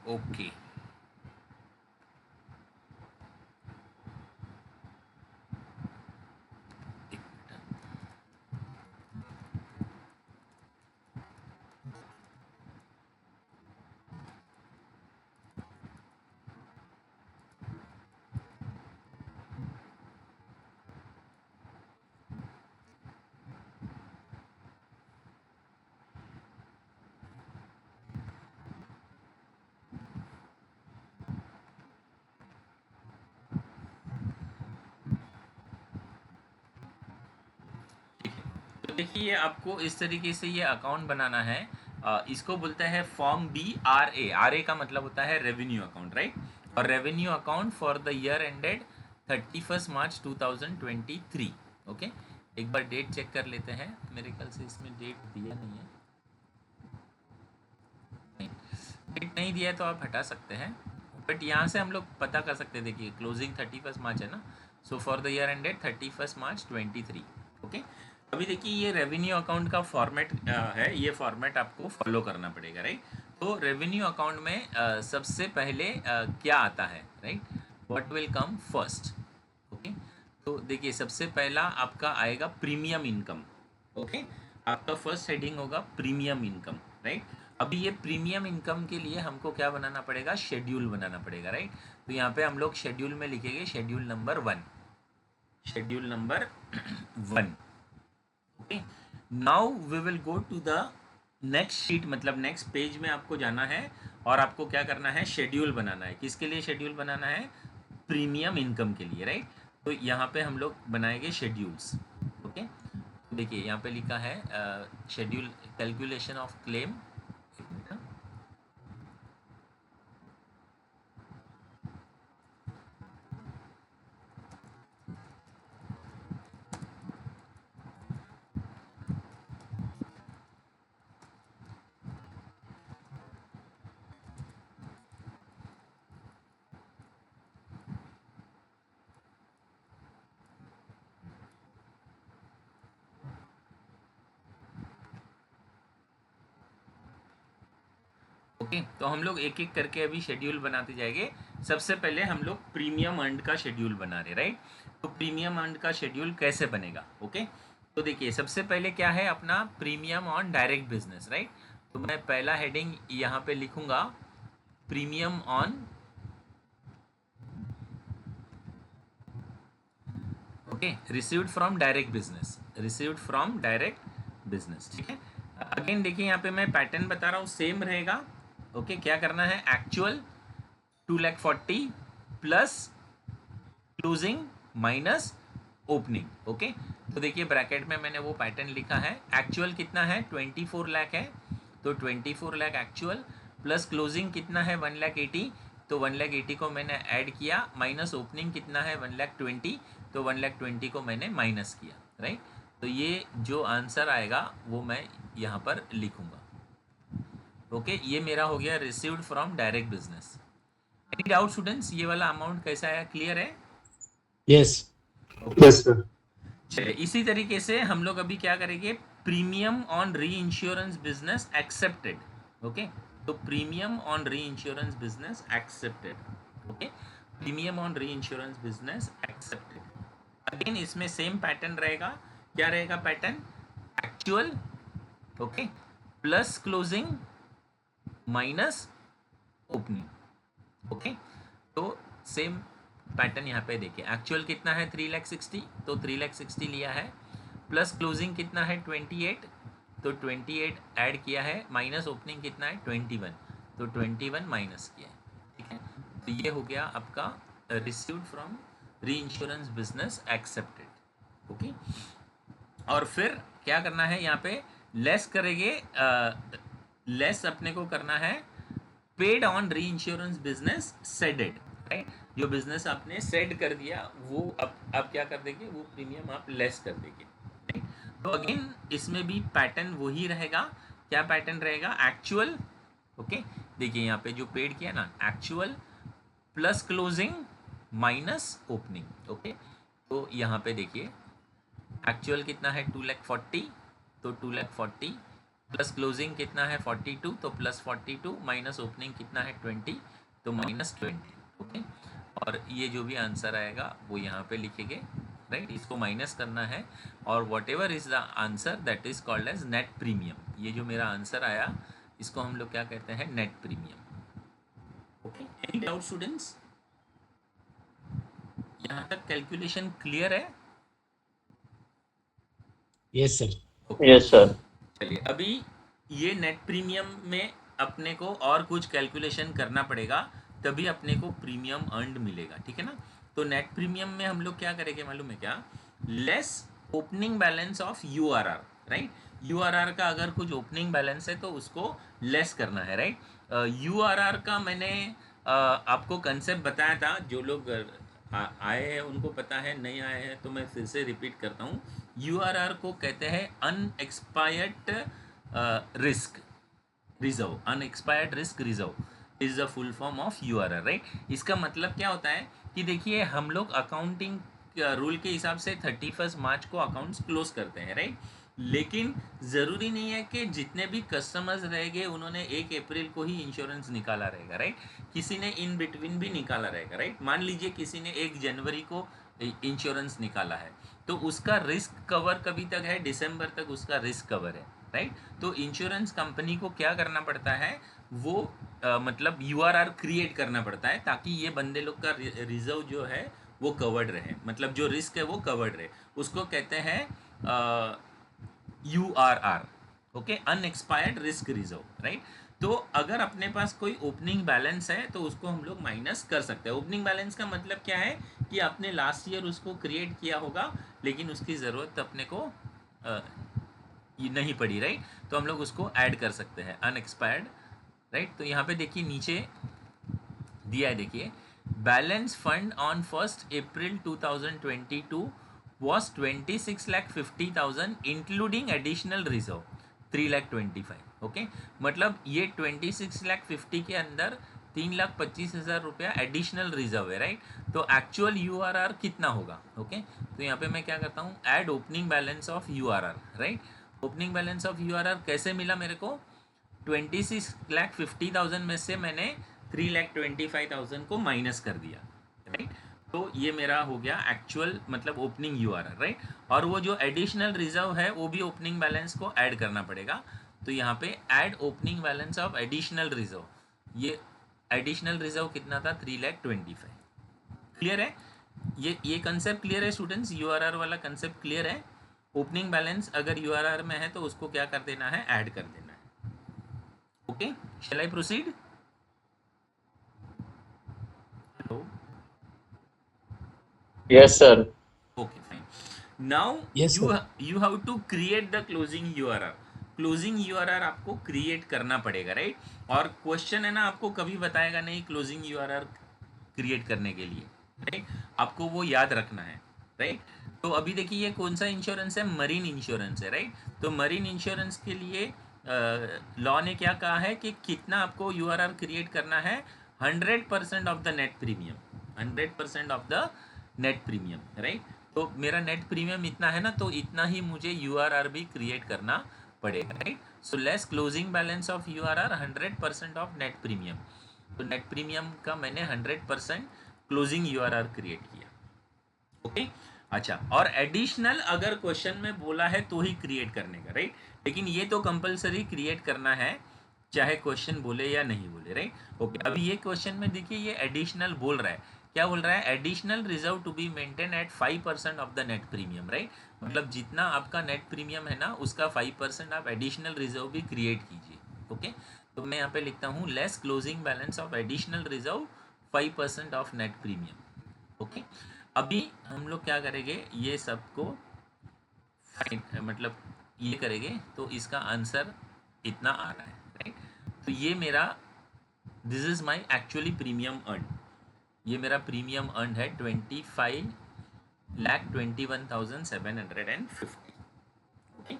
Okay. तो देखिए आपको इस तरीके से ये अकाउंट बनाना है, इसको बोलते हैं फॉर्म BRA। RA का मतलब होता है रेवेन्यू अकाउंट, राइट। और revenue account for the year ended 31 March 2023, okay. एक बार डेट चेक कर लेते हैं, मेरे ख्याल से इसमें डेट दिया नहीं है, डेट नहीं दिया है तो आप हटा सकते हैं, बट यहाँ से हम लोग पता कर सकते हैं। देखिए क्लोजिंग 31 मार्च है ना, so for the year ended 31 March 23, okay. अभी देखिए ये रेवेन्यू अकाउंट का फॉर्मेट है, ये फॉर्मेट आपको फॉलो करना पड़ेगा, राइट। तो रेवेन्यू अकाउंट में सबसे पहले क्या आता है, right, what will come first, okay. तो देखिए सबसे पहला आपका आएगा प्रीमियम इनकम, ओके। आपका फर्स्ट हेडिंग होगा प्रीमियम इनकम, राइट। अभी ये प्रीमियम इनकम के लिए हमको क्या बनाना पड़ेगा, शेड्यूल बनाना पड़ेगा, राइट। तो यहाँ पे हम लोग शेड्यूल में लिखेंगे schedule number 1, schedule number 1, okay. Now we will go to the next sheet मतलब नेक्स्ट पेज में आपको जाना है और आपको क्या करना है, शेड्यूल बनाना है। किसके लिए शेड्यूल बनाना है? प्रीमियम इनकम के लिए, राइट। तो यहाँ पे हम लोग बनाएंगे शेड्यूल्स। ओके, देखिए यहाँ पे लिखा है schedule calculation of claim. Okay, तो हम लोग एक एक करके अभी शेड्यूल बनाते जाएंगे। सबसे पहले हम लोग प्रीमियम अर्न का शेड्यूल बना रहे, राइट। तो प्रीमियम अर्न का शेड्यूल कैसे बनेगा? ओके, तो देखिए सबसे पहले क्या है अपना premium on direct business, right. तो मैं पहला हेडिंग यहाँ पे लिखूंगा premium on, okay, received from direct business, received from direct business, ठीक है। अगेन देखिए यहाँ पे मैं पैटर्न बता रहा हूँ, सेम रहेगा। ओके, क्या करना है, actual 2,40,000 plus closing minus opening. Okay, तो देखिए ब्रैकेट में मैंने वो पैटर्न लिखा है। एक्चुअल कितना है, 24 लाख है, तो 24 लाख एक्चुअल प्लस क्लोजिंग कितना है 1,80,000, तो 1,80,000 को मैंने ऐड किया, माइनस ओपनिंग कितना है 1,20,000, तो 1,20,000 को मैंने माइनस किया, राइट। तो ये जो आंसर आएगा वो मैं यहाँ पर लिखूंगा। ओके, ये मेरा हो गया received from direct business. Any doubt students, ये वाला अमाउंट कैसा आया, क्लियर है? Yes yes sir. चलिए इसी तरीके से हम लोग अभी क्या करेंगे, premium on reinsurance business accepted. Okay, तो premium on reinsurance business accepted. Okay, premium on reinsurance business accepted. Again इसमें सेम पैटर्न रहेगा। क्या रहेगा pattern, actual, okay, plus closing minus opening. Okay, तो सेम पैटर्न यहाँ पे देखिए, एक्चुअल कितना है 3,60,000, तो 3,60,000 लिया है, प्लस क्लोजिंग कितना है 28, तो 28 ऐड किया है, माइनस ओपनिंग कितना है 21, तो 21 माइनस किया है, ठीक है। तो ये हो गया आपका रिसीव्ड फ्रॉम री इंश्योरेंस बिजनेस एक्सेप्टेड। ओके, और फिर क्या करना है यहाँ पे, लेस करेंगे, लेस अपने को करना है paid on reinsurance business ceded, right. जो बिजनेस आपने सेड कर दिया वो अब क्या कर देंगे, वो प्रीमियम आप लेस कर देंगे, राइट। तो अगेन इसमें भी पैटर्न वही रहेगा। क्या पैटर्न रहेगा, एक्चुअल, ओके, देखिए यहाँ पे जो पेड किया ना, actual plus closing minus opening. Okay, तो यहाँ पे देखिए एक्चुअल कितना है 2,40,000, तो 2,40,000 प्लस क्लोजिंग कितना है 42, तो प्लस 42 माइनस ओपनिंग कितना है 20, तो माइनस 20। ओके, और ये जो भी आंसर आएगा वो यहाँ पे लिखेंगे, राइट। इसको माइनस करना है और whatever is the answer that is called as net premium. ये जो मेरा आंसर आया इसको हम लोग क्या कहते हैं, net premium. Okay, any doubt students, यहाँ तक कैलकुलेशन क्लियर है? Yes sir. Yes sir. चलिए अभी ये नेट प्रीमियम में अपने को और कुछ कैलकुलेशन करना पड़ेगा, तभी अपने को प्रीमियम अर्नड मिलेगा, ठीक है ना। तो नेट प्रीमियम में हम लोग क्या करेंगे मालूम है क्या, less opening balance of URR, right. URR का अगर कुछ ओपनिंग बैलेंस है तो उसको लेस करना है, राइट। यूआरआर का मैंने आपको कंसेप्ट बताया था, जो लोग आए हैं उनको पता है, नहीं आए हैं तो मैं फिर से रिपीट करता हूँ। यूआरआर को कहते हैं unexpired risk reserve, unexpired risk reserve is the full form of URR, right. इसका मतलब क्या होता है कि देखिए हम लोग अकाउंटिंग रूल के हिसाब से 31 मार्च को अकाउंट्स क्लोज करते हैं, राइट। लेकिन ज़रूरी नहीं है कि जितने भी कस्टमर्स रहेंगे उन्होंने 1 अप्रैल को ही इंश्योरेंस निकाला रहेगा, राइट। किसी ने इन बिटवीन भी निकाला रहेगा, राइट। मान लीजिए किसी ने 1 जनवरी को इंश्योरेंस निकाला है, तो उसका रिस्क कवर कभी तक है, दिसंबर तक उसका रिस्क कवर है, राइट। तो इंश्योरेंस कंपनी को क्या करना पड़ता है, वो मतलब यूआरआर क्रिएट करना पड़ता है ताकि ये बंदे लोग का रिजर्व जो है वो कवर्ड रहे, मतलब जो रिस्क है वो कवर्ड रहे। उसको कहते हैं URR, okay, unexpired risk reserve, right. तो अगर अपने पास कोई ओपनिंग बैलेंस है तो उसको हम लोग माइनस कर सकते हैं। ओपनिंग बैलेंस का मतलब क्या है कि आपने लास्ट ईयर उसको क्रिएट किया होगा लेकिन उसकी ज़रूरत अपने को ये नहीं पड़ी, राइट। तो हम लोग उसको ऐड कर सकते हैं अनएक्सपायर्ड, राइट। तो यहाँ पे देखिए नीचे दिया है, देखिए balance fund on 1 April 2022 was 26,50,000 including additional reserve 3,25,000। Okay, मतलब ये 26,50,000 के अंदर 3,25,000 रुपया एडिशनल रिजर्व है, राइट। तो एक्चुअल URR कितना होगा? ओके, तो यहाँ पे मैं क्या करता हूँ, add opening balance of URR, right. Opening balance of URR कैसे मिला मेरे को? 26,50,000 में से मैंने 3,25,000 को माइनस कर दिया, राइट। तो ये मेरा हो गया एक्चुअल मतलब ओपनिंग URR, राइट। और वो जो एडिशनल रिजर्व है वो भी ओपनिंग बैलेंस को ऐड करना पड़ेगा। तो यहाँ पे add opening balance of additional reserve, ये एडिशनल रिजर्व कितना था? 3,25,000। क्लियर है? ये कंसेप्ट क्लियर है स्टूडेंट्स? URR वाला कंसेप्ट क्लियर है? ओपनिंग बैलेंस अगर URR में है तो उसको क्या कर देना है? ऐड कर देना है। Okay, shall I proceed? Hello? Yes, sir. Okay, fine. Now Yes, sir. you have to create the closing URR. Closing URR आपको क्रिएट करना पड़ेगा, राइट। और क्वेश्चन है ना, आपको कभी बताएगा नहीं क्लोजिंग URR क्रिएट करने के लिए, राइट। आपको वो याद रखना है, राइट। तो अभी देखिए ये कौन सा इंश्योरेंस है? मरीन इंश्योरेंस है, राइट। तो मरीन इंश्योरेंस के लिए लॉ ने क्या कहा है कि कितना आपको URR क्रिएट करना है? 100% of the net premium, 100% of the net premium, right. तो मेरा नेट प्रीमियम इतना है ना, तो इतना ही मुझे URR भी क्रिएट करना पड़ेगा, right. So less closing balance of URR 100% of net premium. तो नेट प्रीमियम का मैंने 100% क्लोजिंग URR क्रिएट किया। ओके, अच्छा। और एडिशनल अगर क्वेश्चन में बोला है तो ही क्रिएट करने का, राइट। लेकिन ये तो कंपलसरी क्रिएट करना है चाहे क्वेश्चन बोले या नहीं बोले, राइट। ओके, अभी ये क्वेश्चन में देखिए ये एडिशनल बोल रहा है। क्या बोल रहा है? Additional reserve to be maintain at 5% of the net premium, right. मतलब जितना आपका नेट प्रीमियम है ना उसका 5% आप एडिशनल रिजर्व भी क्रिएट कीजिए। ओके, तो मैं यहाँ पे लिखता हूँ less closing balance of additional reserve 5% of net premium. Okay, अभी हम लोग क्या करेंगे, ये सबको मतलब ये करेंगे तो इसका आंसर इतना आ रहा है, राइट। तो ये मेरा this is my actually premium earn, ये मेरा प्रीमियम अर्न है 25,21,750। ओके,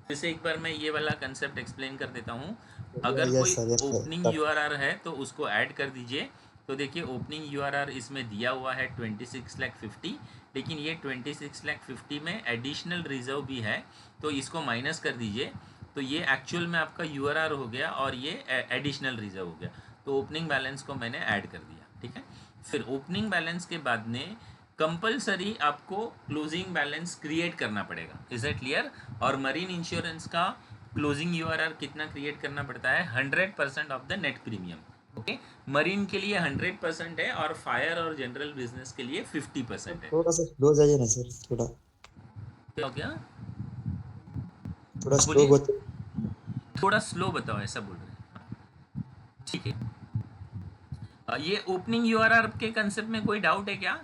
जैसे एक बार मैं ये वाला कंसेप्ट एक्सप्लेन कर देता हूँ। अगर Yes, कोई sir. Yes, sir. Opening URR है तो उसको ऐड कर दीजिए। तो देखिए ओपनिंग URR इसमें दिया हुआ है 26,50,000, लेकिन ये 26,50,000 में एडिशनल रिजर्व भी है तो इसको माइनस कर दीजिए। तो ये एक्चुअल में आपका URR हो गया और ये एडिशनल रिजर्व हो गया। तो ओपनिंग बैलेंस को मैंने ऐड कर दिया, ठीक है। फिर ओपनिंग बैलेंस के बाद में कंपलसरी आपको क्लोजिंग बैलेंस क्रिएट करना पड़ेगा। Is it clear? और मरीन इंश्योरेंस का क्लोजिंग URR कितना क्रिएट करना पड़ता है? 100% of the net premium. Okay, marine के लिए 100% है और फायर और जनरल बिजनेस के लिए 50% है। थोड़ा सा स्लो जाइए ना सर, थोड़ा क्या हो गया? थोड़ा स्लो बोलिए, होते। थोड़ा स्लो बताओ, ऐसा बोल रहे हैं, ठीक है। ये ओपनिंग URR के कंसेप्ट में कोई डाउट है क्या?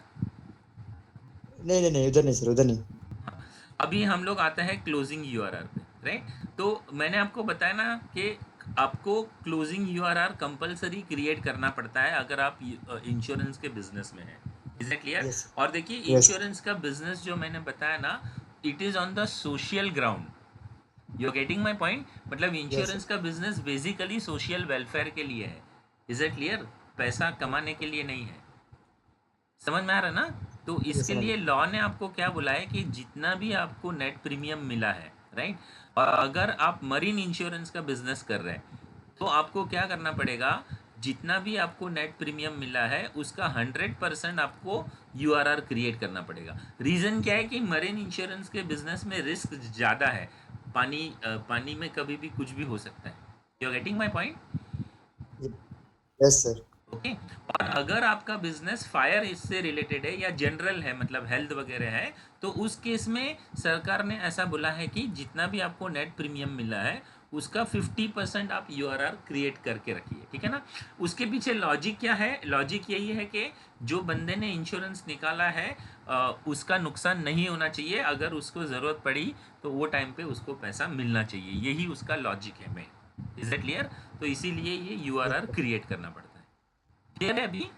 नहीं नहीं नहीं, उधर नहीं सर, उधर नहीं। अभी हम लोग आते हैं क्लोजिंग URR पे, राइट। तो मैंने आपको बताया ना कि आपको क्लोजिंग URR कंपलसरी क्रिएट करना पड़ता है अगर आप इंश्योरेंस के बिजनेस में हैं। Is it clear? यस और देखिए यस इंश्योरेंस का बिजनेस जो मैंने बताया ना, it is on the social ground. You are getting my point? मतलब यस इंश्योरेंस का बिजनेस बेसिकली सोशल वेलफेयर के लिए है। Is it clear? पैसा कमाने के लिए नहीं है। समझ में आ रहा है ना? तो इसके समझ लिए लॉ ने आपको क्या बोला है कि जितना भी आपको नेट प्रीमियम मिला है, राइट, और अगर आप मरीन इंश्योरेंस का बिजनेस कर रहे हैं तो आपको क्या करना पड़ेगा? जितना भी आपको नेट प्रीमियम मिला है उसका 100% आपको URR क्रिएट करना पड़ेगा। रीज़न क्या है कि मरीन इंश्योरेंस के बिजनेस में रिस्क ज़्यादा है। पानी में कभी भी कुछ भी हो सकता है। You are getting my point? Yes sir. Okay, और अगर आपका बिजनेस फायर इससे रिलेटेड है या जनरल है मतलब हेल्थ वगैरह है तो उस केस में सरकार ने ऐसा बोला है कि जितना भी आपको नेट प्रीमियम मिला है उसका 50% आप URR क्रिएट करके रखिए, ठीक है ना। उसके पीछे लॉजिक क्या है? लॉजिक यही है कि जो बंदे ने इंश्योरेंस निकाला है उसका नुकसान नहीं होना चाहिए, अगर उसको ज़रूरत पड़ी तो वो टाइम पे उसको पैसा मिलना चाहिए, यही उसका लॉजिक है मेन। Is it clear? तो इसीलिए ये URR क्रिएट करना पड़ता है। क्लियर है अभी?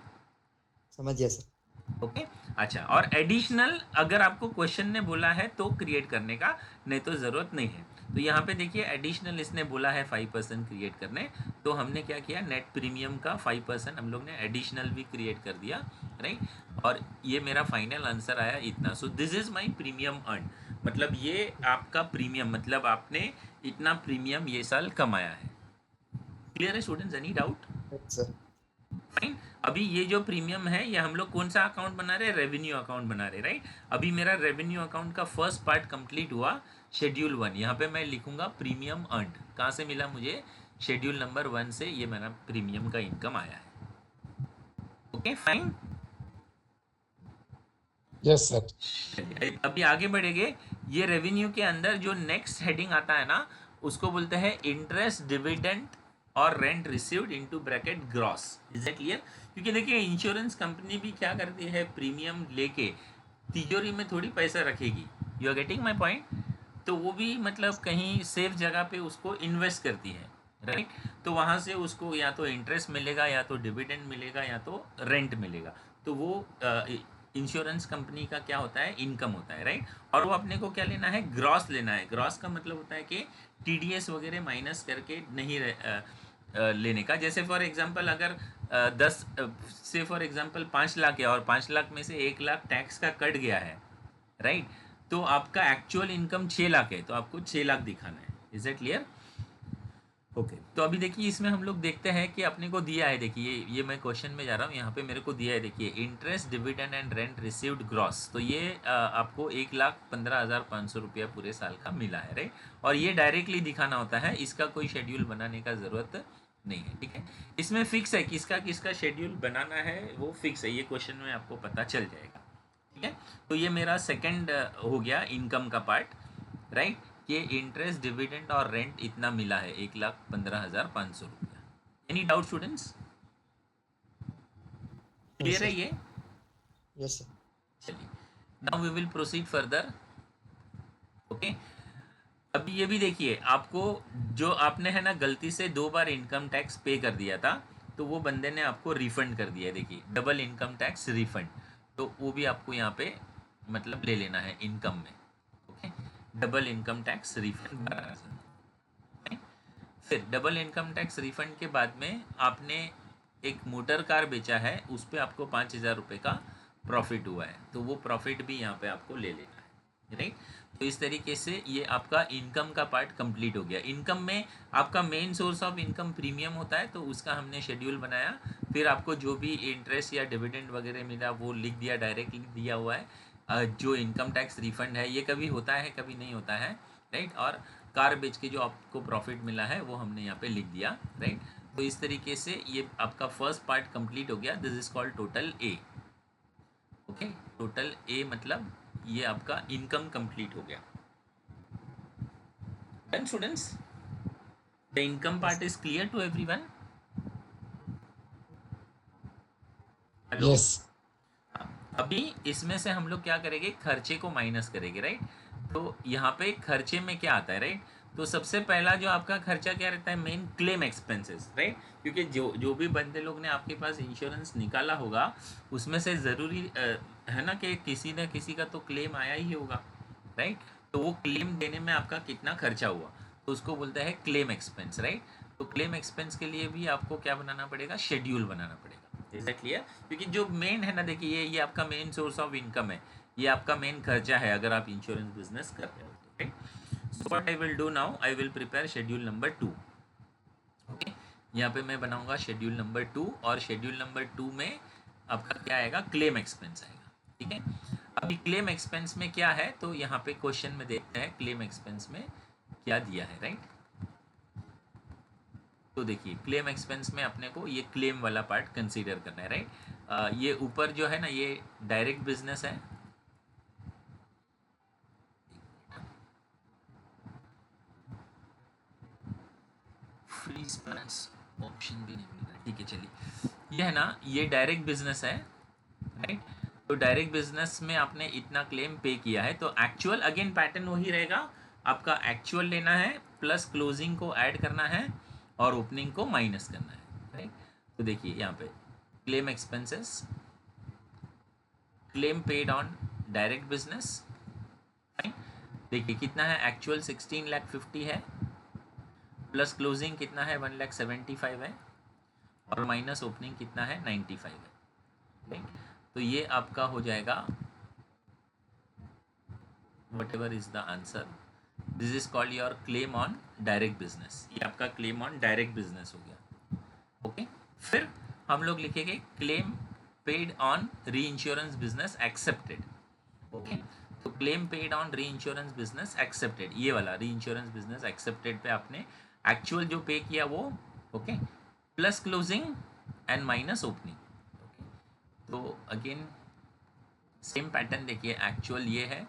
समझ गया सर। ओके अच्छा, और एडिशनल अगर आपको क्वेश्चन ने बोला है तो क्रिएट करने का, नहीं तो ज़रूरत नहीं है। तो यहाँ पे देखिए एडिशनल इसने बोला है 5% क्रिएट करने, तो हमने क्या किया, नेट प्रीमियम का 5% हम लोग ने एडिशनल भी क्रिएट कर दिया, राइट। और ये मेरा फाइनल आंसर आया इतना। So this is my premium earn, मतलब ये आपका प्रीमियम, मतलब आपने इतना प्रीमियम ये साल कमाया है। क्लियर है students? Any doubt? Sir fine. अभी ये जो प्रीमियम है ये हम लोग कौन सा अकाउंट बना रहे हैं? रेवेन्यू अकाउंट बना रहे हैं, राइट। अभी मेरा रेवेन्यू अकाउंट का फर्स्ट पार्ट कंप्लीट हुआ, शेड्यूल 1। यहाँ पे मैं लिखूंगा प्रीमियम अर्न्ड। कहाँ से मिला मुझे? शेड्यूल नंबर 1 से ये मेरा प्रीमियम का इनकम आया है। Okay fine. Yes sir. अभी आगे बढ़ेंगे। ये रेवेन्यू के अंदर जो नेक्स्ट हेडिंग आता है ना, उसको बोलते हैं इंटरेस्ट, डिविडेंड और rent received into bracket gross. Is that clear? क्योंकि देखिए इंश्योरेंस कंपनी भी क्या करती है, प्रीमियम लेके तिजोरी में थोड़ी पैसा रखेगी। You are getting my point? तो वो भी मतलब कहीं सेफ जगह पे उसको इन्वेस्ट करती है, राइट। तो वहाँ से उसको या तो इंटरेस्ट मिलेगा, या तो डिविडेंड मिलेगा, या तो रेंट मिलेगा। तो वो इंश्योरेंस कंपनी का क्या होता है, इनकम होता है, राइट। और वो अपने को क्या लेना है, ग्रॉस लेना है। ग्रॉस का मतलब होता है कि TDS वगैरह माइनस करके नहीं लेने का। जैसे फॉर एग्जांपल अगर 10 से फॉर एग्जांपल 5 लाख है और 5 लाख में से 1 लाख टैक्स का कट गया है, राइट। तो आपका एक्चुअल इनकम 6 लाख है, तो आपको 6 लाख दिखाना है। Is it clear? ओके तो अभी देखिए इसमें हम लोग देखते हैं कि अपने को दिया है, देखिए ये मैं क्वेश्चन में जा रहा हूँ, यहाँ पे मेरे को दिया है, देखिए interest, dividend and rent received gross. तो ये आपको 1,15,500 रुपया पूरे साल का मिला है, राइट। और ये डायरेक्टली दिखाना होता है, इसका कोई शेड्यूल बनाने का ज़रूरत नहीं है, ठीक है। इसमें फिक्स है किसका किसका शेड्यूल बनाना है, वो फिक्स है, ये क्वेश्चन में आपको पता चल जाएगा, ठीक है। तो ये मेरा सेकेंड हो गया इनकम का पार्ट, राइट। ये इंटरेस्ट, डिविडेंड और रेंट इतना मिला है 1,15,500 रुपया। Any doubt students? क्लियर है ये? Yes sir. चलिए now we will proceed further. Okay अभी ये भी देखिए, आपको जो आपने है ना गलती से 2 बार इनकम टैक्स पे कर दिया था, तो वो बंदे ने आपको रिफंड कर दिया है, देखिए डबल इनकम टैक्स रिफंड। तो वो भी आपको यहाँ पे मतलब ले लेना है इनकम में, okay. Double income tax refund. फिर डबल इनकम टैक्स रिफंड के बाद में आपने एक मोटर कार बेचा है, उस पर आपको 5,000 रुपये का प्रॉफिट हुआ है, तो वो प्रॉफिट भी यहाँ पे आपको ले लेना है, राइट। तो इस तरीके से ये आपका इनकम का पार्ट कंप्लीट हो गया। इनकम में आपका main source of income premium होता है, तो उसका हमने शेड्यूल बनाया। फिर आपको जो भी इंटरेस्ट या डिविडेंड वगैरह मिला वो लिख दिया, डायरेक्टली दिया हुआ है। जो इनकम टैक्स रिफंड है ये कभी होता है कभी नहीं होता है, राइट। और कार बेच के जो आपको प्रॉफिट मिला है वो हमने यहाँ पे लिख दिया, राइट। तो इस तरीके से ये आपका फर्स्ट पार्ट कंप्लीट हो गया। This is called total A, okay. Total A मतलब ये आपका इनकम कंप्लीट हो गया। Done students? The income part is clear to everyone? Hello. Yes अभी इसमें से हम लोग क्या करेंगे, खर्चे को माइनस करेंगे, राइट। तो यहाँ पे खर्चे में क्या आता है, राइट। तो सबसे पहला जो आपका खर्चा क्या रहता है, मेन क्लेम एक्सपेंसेस, राइट। क्योंकि जो भी बंदे लोग ने आपके पास इंश्योरेंस निकाला होगा उसमें से ज़रूरी है ना कि किसी न किसी का तो क्लेम आया ही होगा, राइट। तो वो क्लेम देने में आपका कितना खर्चा हुआ, तो उसको बोलते हैं क्लेम एक्सपेंस, राइट। तो क्लेम एक्सपेंस के लिए भी आपको क्या बनाना पड़ेगा, शेड्यूल बनाना पड़ेगा। Is that clear? क्योंकि जो मेन है ना, देखिए ये आपका मेन सोर्स ऑफ इनकम है, ये आपका मेन खर्चा है अगर आप इंश्योरेंस बिजनेस कर रहे हो, right. So what I will do now, I will prepare schedule number 2, okay. यहाँ पे मैं बनाऊंगा शेड्यूल नंबर 2, और शेड्यूल नंबर 2 में आपका क्या आएगा, क्लेम एक्सपेंस आएगा, ठीक है। अभी क्लेम एक्सपेंस में क्या है, तो यहाँ पे क्वेश्चन में देखते हैं क्लेम एक्सपेंस में क्या दिया है, राइट। तो देखिए क्लेम एक्सपेंस में अपने को ये क्लेम वाला पार्ट कंसीडर करना है, राइट। ये ऊपर जो है ना ये डायरेक्ट बिजनेस है, फ्री स्पेंस ऑप्शन भी नहीं मिल रहा, ठीक है चलिए। ये है ना, ये डायरेक्ट बिजनेस है, राइट। तो डायरेक्ट बिजनेस में आपने इतना क्लेम पे किया है, तो एक्चुअल अगेन पैटर्न वही रहेगा, आपका एक्चुअल लेना है प्लस क्लोजिंग को ऐड करना है और ओपनिंग को माइनस करना है, राइट। तो देखिए यहाँ पे claim expenses, claim paid on direct business, देखिए कितना है, एक्चुअल 16,50,000 है, प्लस क्लोजिंग कितना है 1,75,000 है, और माइनस ओपनिंग कितना है 95 है, राइट। तो ये आपका हो जाएगा what ever is the answer, this is called your claim on direct business, ये आपका क्लेम ऑन डायरेक्ट बिजनेस हो गया, ओके। फिर हम लोग लिखेंगे claim paid on reinsurance business accepted, okay. तो claim paid on reinsurance business accepted, ये वाला री इंश्योरेंस बिजनेस एक्सेप्टेड पे आपने एक्चुअल जो पे किया वो, okay, plus closing and minus opening, okay. तो अगेन सेम पैटर्न देखिए, एक्चुअल ये है,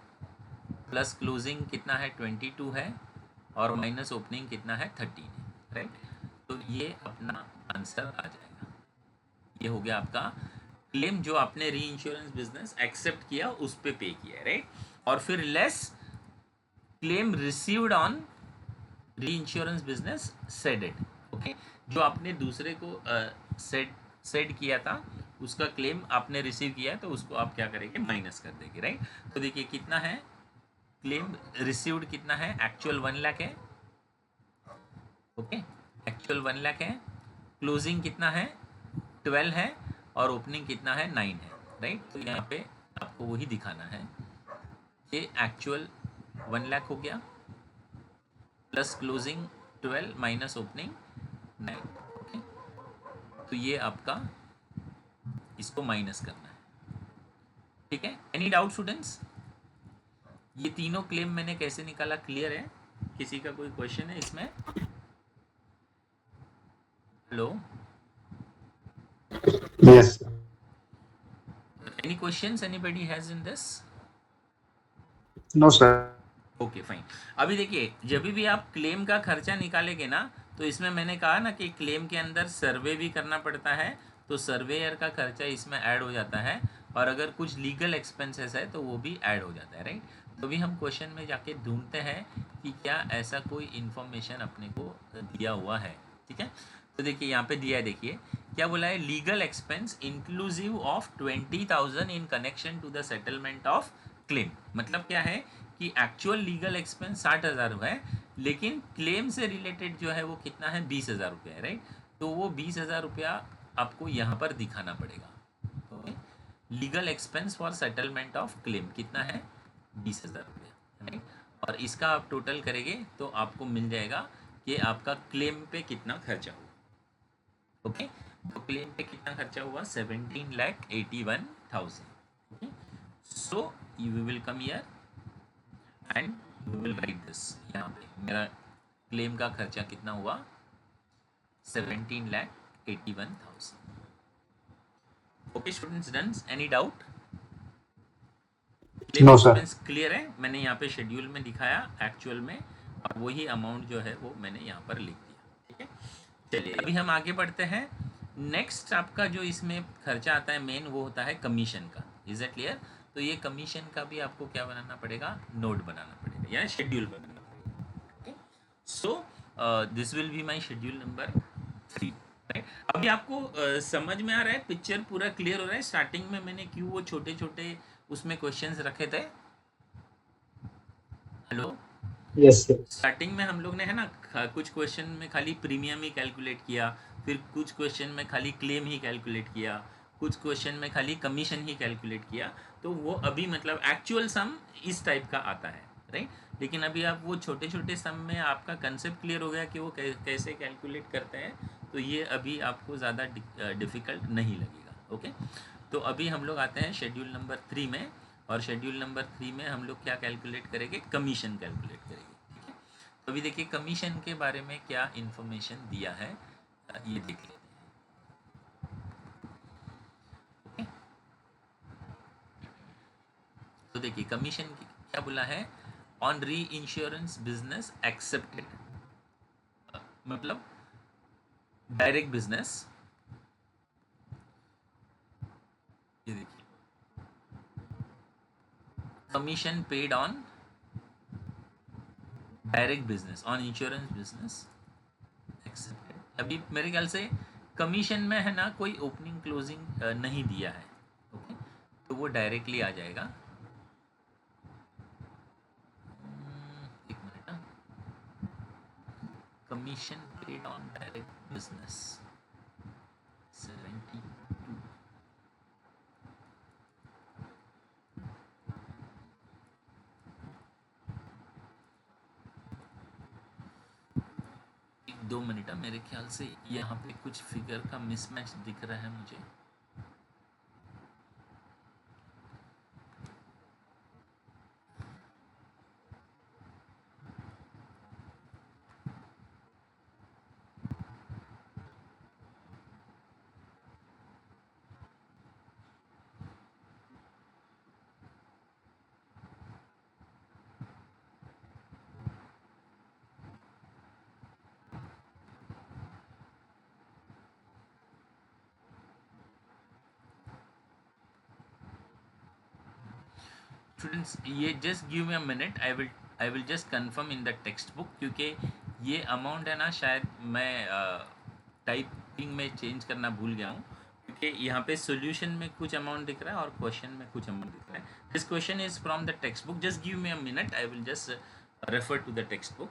प्लस क्लोजिंग कितना है 22 है, और माइनस ओपनिंग कितना है 13 है, राइट। तो ये अपना आंसर आ जाएगा, ये हो गया आपका क्लेम जो आपने री इंश्योरेंस बिजनेस एक्सेप्ट किया उस पे किया है, राइट। और फिर less claim received on reinsurance business shaded, okay. जो आपने दूसरे को सेड किया था उसका क्लेम आपने रिसीव किया, तो उसको आप क्या करेंगे, माइनस कर देंगे, राइट। तो देखिए कितना है, क्लेम रिसीव्ड कितना है, एक्चुअल 1 लाख है, ओके, एक्चुअल 1 लाख है, क्लोजिंग कितना है 12 है, और ओपनिंग कितना है 9 है, राइट। तो यहाँ पे आपको वही दिखाना है, ये एक्चुअल 1 लाख हो गया, plus closing 12 minus opening 9, okay. तो ये आपका इसको माइनस करना है, ठीक है। एनी डाउट स्टूडेंट्स, ये तीनों क्लेम मैंने कैसे निकाला, क्लियर है? किसी का कोई क्वेश्चन है इसमें? Hello, yes any questions anybody has in this? No sir. Okay fine. अभी देखिए, जब भी आप क्लेम का खर्चा निकालेंगे ना, तो इसमें मैंने कहा ना कि क्लेम के अंदर सर्वे भी करना पड़ता है, तो सर्वेयर का खर्चा इसमें ऐड हो जाता है, और अगर कुछ लीगल एक्सपेंसेस है तो वो भी ऐड हो जाता है, राइट। तो भी हम क्वेश्चन में जाके ढूंढते हैं कि क्या ऐसा कोई इन्फॉर्मेशन अपने को दिया हुआ है, ठीक है। तो देखिए यहाँ पे दिया है, देखिए क्या बोला है, legal expense inclusive of 20,000 in connection to the settlement of claim. मतलब क्या है कि एक्चुअल लीगल एक्सपेंस 60,000 है, लेकिन क्लेम से रिलेटेड जो है वो कितना है 20,000 रुपया है, राइट। तो वो 20,000 रुपया आपको यहाँ पर दिखाना पड़ेगा, okay. Legal expense for settlement of claim कितना है 20,000 रुपया, राइट। और इसका आप टोटल करेंगे तो आपको मिल जाएगा कि आपका क्लेम पे कितना खर्चा हुआ, ओके। तो क्लेम पे कितना खर्चा हुआ 17,81,000, okay. So you will come here and you will write this, यहाँ पे मेरा क्लेम का खर्चा कितना हुआ 17,81,000, okay students. Done, any doubt? Claim No, sir. Expense clear है, मैंने यहाँ पे शेड्यूल में दिखाया एक्चुअल में, और वही अमाउंट जो है वो मैंने यहाँ पर लिख दिया, ठीक है। चलिए अभी हम आगे बढ़ते हैं। नेक्स्ट आपका जो इसमें खर्चा आता है मेन, वो होता है कमीशन का। Is it clear? तो ये कमीशन का भी आपको क्या बनाना पड़ेगा, नोट बनाना पड़ेगा या शेड्यूल बनाना पड़ेगा, okay. So this will be my schedule number 3, right. अभी आपको समझ में आ रहा है, पिक्चर पूरा क्लियर हो रहा है? स्टार्टिंग में मैंने क्यों वो छोटे छोटे उसमें क्वेश्चंस रखे थे? Hello, yes sir. स्टार्टिंग में हम लोग ने है ना कुछ क्वेश्चन में खाली प्रीमियम ही कैलकुलेट किया, फिर कुछ क्वेश्चन में खाली क्लेम ही कैलकुलेट किया, कुछ क्वेश्चन में खाली कमीशन ही कैलकुलेट किया। तो वो अभी मतलब एक्चुअल सम इस टाइप का आता है, राइट। लेकिन अभी आप वो छोटे छोटे सम में आपका कंसेप्ट क्लियर हो गया कि वो कैसे कैलकुलेट करते हैं, तो ये अभी आपको ज़्यादा डिफ़िकल्ट नहीं लगेगा, ओके। तो अभी हम लोग आते हैं शेड्यूल नंबर 3 में, और शेड्यूल नंबर 3 में हम लोग क्या कैलकुलेट करेंगे, कमीशन कैलकुलेट करेंगे, ठीक है। तो अभी देखिए कमीशन के बारे में क्या इन्फॉर्मेशन दिया है, ये देख लेते हैं, ओके। तो देखिए कमीशन क्या बोला है, on reinsurance business accepted, मतलब डायरेक्ट बिजनेस, ये देखिए, commission paid on direct business, on insurance business accepted. अभी मेरे ख्याल से कमीशन में है ना कोई ओपनिंग क्लोजिंग नहीं दिया है, ओके, तो वो डायरेक्टली आ जाएगा। एक minute, commission paid on direct business 72, एक 2 मिनट, मेरे ख्याल से यहाँ पे कुछ फिगर का मिसमैच दिख रहा है मुझे। स्टूडेंट्स, ये just give me a minute, I will just confirm in the text book, क्योंकि ये अमाउंट है ना शायद मैं टाइपिंग में चेंज करना भूल गया हूँ, क्योंकि यहाँ पे सॉल्यूशन में कुछ अमाउंट दिख रहा है और क्वेश्चन में कुछ अमाउंट दिख रहा है। This question is from the text book, just give me a minute, I will just refer to the text book.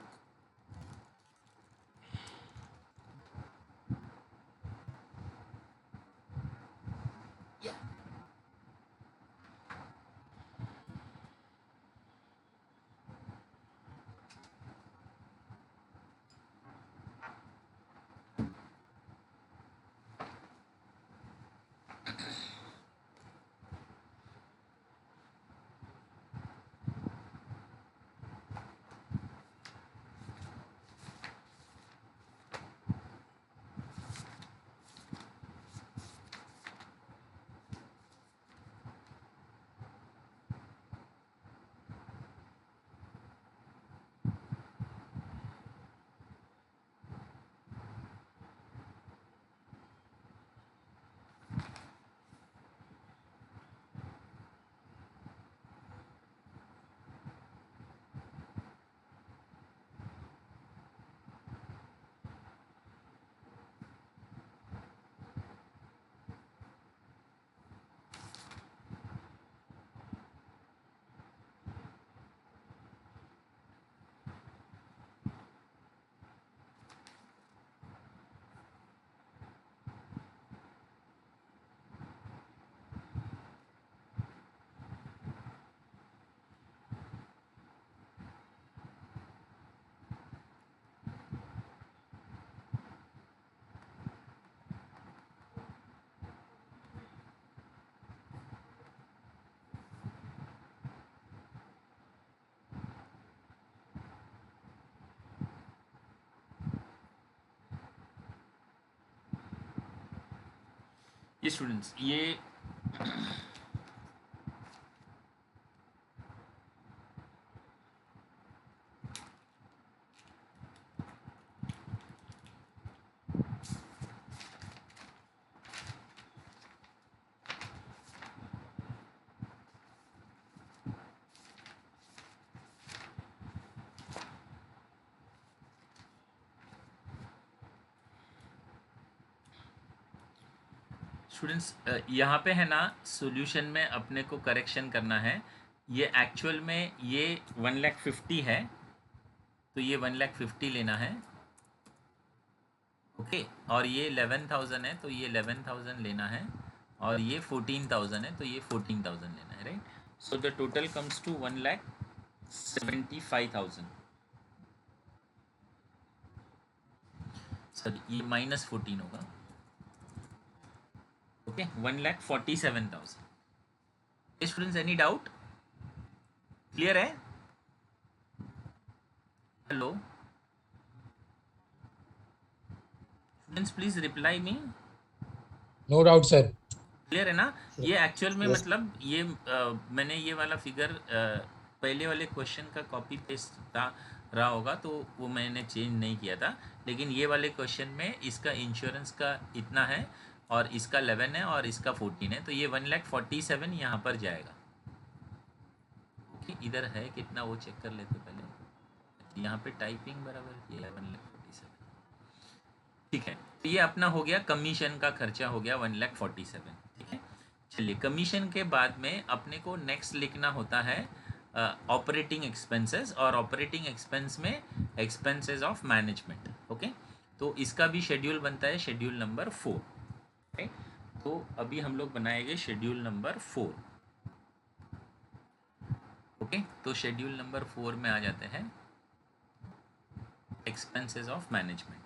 ये स्टूडेंट्स, ये स्टूडेंट्स, यहाँ पे है ना सॉल्यूशन में अपने को करेक्शन करना है। ये एक्चुअल में ये 1,50,000 है, तो ये 1,50,000 लेना है, ओके, और ये 11,000 है, तो ये 11,000 लेना है, और ये 14,000 है, तो ये 14,000 लेना है, right. So the total comes to 1,75,000। Sorry, ये -14 होगा, okay, 1,47,000। Students, any doubt? Clear है? Hello students, please reply me. No doubt sir. Clear है ना? ये एक्चुअल में मतलब ये मैंने ये वाला फिगर पहले वाले क्वेश्चन का कॉपी पेस्ट था रहा होगा तो वो मैंने चेंज नहीं किया था, लेकिन ये वाले क्वेश्चन में इसका इंश्योरेंस का इतना है और इसका 11 है और इसका 14 है, तो ये 1,47,000 यहाँ पर जाएगा। ओके, इधर है कितना वो चेक कर लेते पहले। यहाँ पे टाइपिंग बराबर किया है 1,47,000, ठीक है। तो ये अपना हो गया कमीशन का खर्चा हो गया 1,47,000, ठीक है। चलिए, कमीशन के बाद में अपने को नेक्स्ट लिखना होता है ऑपरेटिंग एक्सपेंसेस, और ऑपरेटिंग एक्सपेंस में एक्सपेंसेस ऑफ मैनेजमेंट। ओके, तो इसका भी शेड्यूल बनता है, शेड्यूल नंबर 4। राइट, तो अभी हम लोग बनाएंगे शेड्यूल नंबर 4। ओके, तो शेड्यूल नंबर 4 में आ जाते हैं एक्सपेंसेस ऑफ मैनेजमेंट।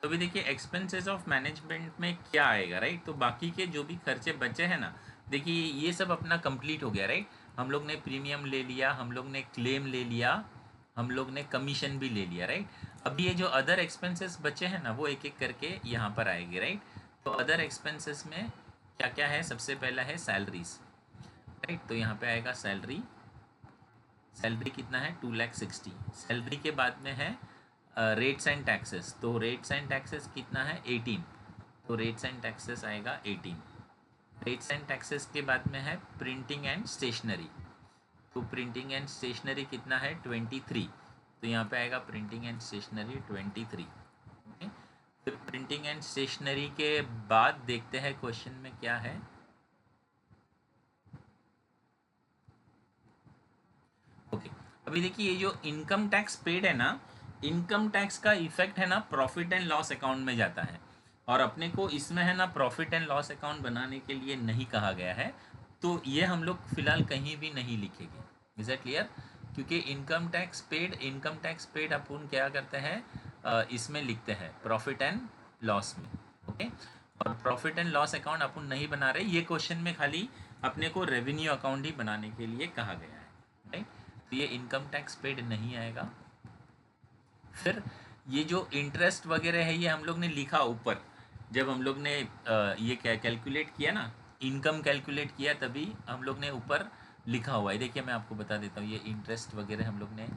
तो अभी देखिए एक्सपेंसेस ऑफ मैनेजमेंट में क्या आएगा, राइट। तो बाकी के जो भी खर्चे बचे हैं ना, देखिए ये सब अपना कंप्लीट हो गया, राइट। हम लोग ने प्रीमियम ले लिया, हम लोग ने क्लेम ले लिया, हम लोग ने कमीशन भी ले लिया, राइट। अभी ये जो अदर एक्सपेंसेस बचे हैं ना, वो एक एक करके यहाँ पर आएंगे, राइट। तो अदर एक्सपेंसेस में क्या क्या है, सबसे पहला है सैलरीज, राइट। तो यहाँ पे आएगा सैलरी, सैलरी कितना है 2,60,000। सैलरी के बाद में है रेट्स एंड टैक्सेस, तो रेट्स एंड टैक्सेस कितना है 18, तो रेट्स एंड टैक्सेस आएगा 18। रेट्स एंड टैक्सेस के बाद में है प्रिंटिंग एंड स्टेशनरी, तो प्रिंटिंग एंड स्टेशनरी कितना है 23, तो यहाँ पे आएगा प्रिंटिंग एंड स्टेशनरी 23। ओके, तो प्रिंटिंग एंड स्टेशनरी के बाद देखते हैं क्वेश्चन में क्या है। ओके, अभी देखिए ये जो इनकम टैक्स पेड है ना, इनकम टैक्स का इफेक्ट है ना प्रॉफिट एंड लॉस अकाउंट में जाता है, और अपने को इसमें है ना प्रॉफिट एंड लॉस अकाउंट बनाने के लिए नहीं कहा गया है, तो ये हम लोग फिलहाल कहीं भी नहीं लिखेंगे। Is it clear? क्योंकि इनकम टैक्स पेड अपन क्या करते हैं, इसमें लिखते हैं प्रॉफिट एंड लॉस में। ओके, और प्रॉफिट एंड लॉस अकाउंट अपन नहीं बना रहे, ये क्वेश्चन में खाली अपने को रेवेन्यू अकाउंट ही बनाने के लिए कहा गया है, राइट। तो ये इनकम टैक्स पेड नहीं आएगा। फिर ये जो इंटरेस्ट वगैरह है ये हम लोग ने लिखा ऊपर, जब हम लोग ने ये क्या कैलकुलेट किया ना, इनकम कैलकुलेट किया, तभी हम लोग ने ऊपर लिखा हुआ है। देखिए मैं आपको बता देता हूँ, ये इंटरेस्ट वगैरह हम लोग ने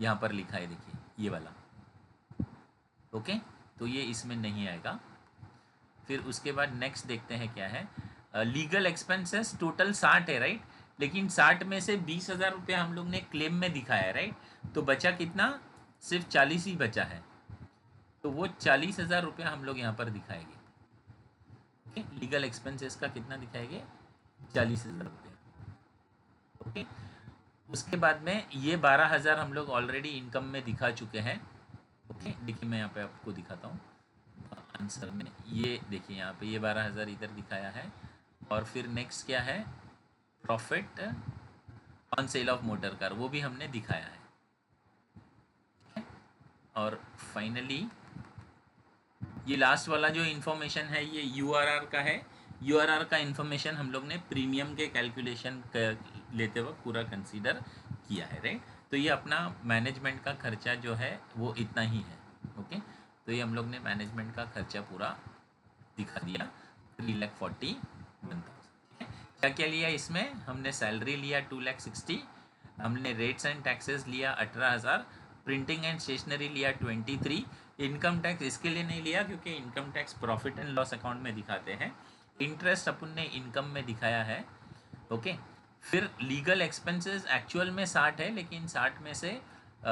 यहाँ पर लिखा है, देखिए ये वाला। ओके, तो ये इसमें नहीं आएगा। फिर उसके बाद नेक्स्ट देखते हैं क्या है, लीगल एक्सपेंसेस टोटल 60 है, राइट। लेकिन 60 में से 20,000 रुपये हम लोग ने क्लेम में दिखाया है, राइट। तो बचा कितना, सिर्फ 40 ही बचा है, तो वो 40,000 रुपये हम लोग यहाँ पर दिखाएंगे। ओके, लीगल एक्सपेंसेस का कितना दिखाएंगे, 40,000 रुपये। ओके, उसके बाद में ये 12,000 हम लोग ऑलरेडी इनकम में दिखा चुके हैं। ओके, देखिए मैं यहाँ पे आपको दिखाता हूँ आंसर में, ये देखिए यहाँ पे ये 12,000 इधर दिखाया है। और फिर नेक्स्ट क्या है, profit on sale of motor car, वो भी हमने दिखाया है। और फाइनली ये लास्ट वाला जो इन्फॉर्मेशन है ये यूआरआर का है। यूआरआर का इन्फॉर्मेशन हम लोग ने प्रीमियम के कैलकुलेशन लेते वक्त पूरा कंसीडर किया है, राइट। तो ये अपना मैनेजमेंट का खर्चा जो है वो इतना ही है। ओके, तो ये हम लोग ने मैनेजमेंट का खर्चा पूरा दिखा दिया, 3,41,000। क्या क्या लिया इसमें, हमने सैलरी लिया 2,60,000, हमने रेट्स एंड टैक्सेस लिया 18,000, प्रिंटिंग एंड स्टेशनरी लिया 23, इनकम टैक्स इसके लिए नहीं लिया क्योंकि income tax profit and loss account में दिखाते हैं, इंटरेस्ट अपन ने इनकम में दिखाया है। ओके, फिर लीगल एक्सपेंसेस एक्चुअल में 60 है, लेकिन 60 में से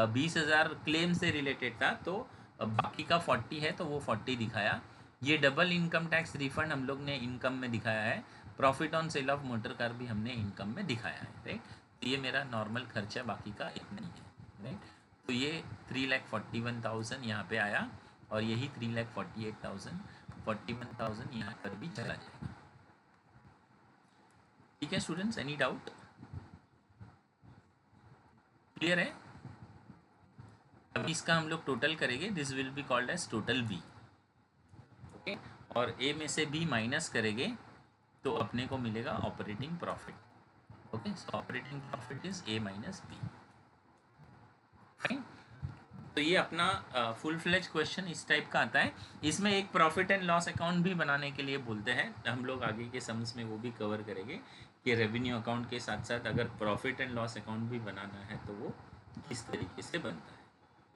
20,000 क्लेम से रिलेटेड था, तो बाकी का 40 है, तो वो 40 दिखाया। ये डबल इनकम टैक्स रिफंड हम लोग ने इनकम में दिखाया है, profit on sale of motor car भी हमने इनकम में दिखाया है, राइट। तो ये मेरा नॉर्मल खर्चा बाकी का इतना ही है, राइट। तो ये 3,41,000 यहाँ पे आया, और यही 3,48,000, 41,000 यहाँ पर भी चला जाएगा। ठीक है स्टूडेंट्स, एनी डाउट, क्लियर है? अभी इसका हम लोग टोटल करेंगे, this will be called as total B. Okay, और ए में से बी माइनस करेंगे तो अपने को मिलेगा operating profit. Okay, so operating profit is A minus B. Fine, तो ये अपना फुल फ्लेज क्वेश्चन इस टाइप का आता है। इसमें एक प्रॉफिट एंड लॉस अकाउंट भी बनाने के लिए बोलते हैं, हम लोग आगे के सम्स में वो भी कवर करेंगे कि रेवेन्यू अकाउंट के साथ साथ अगर प्रॉफिट एंड लॉस अकाउंट भी बनाना है तो वो किस तरीके से बनता है।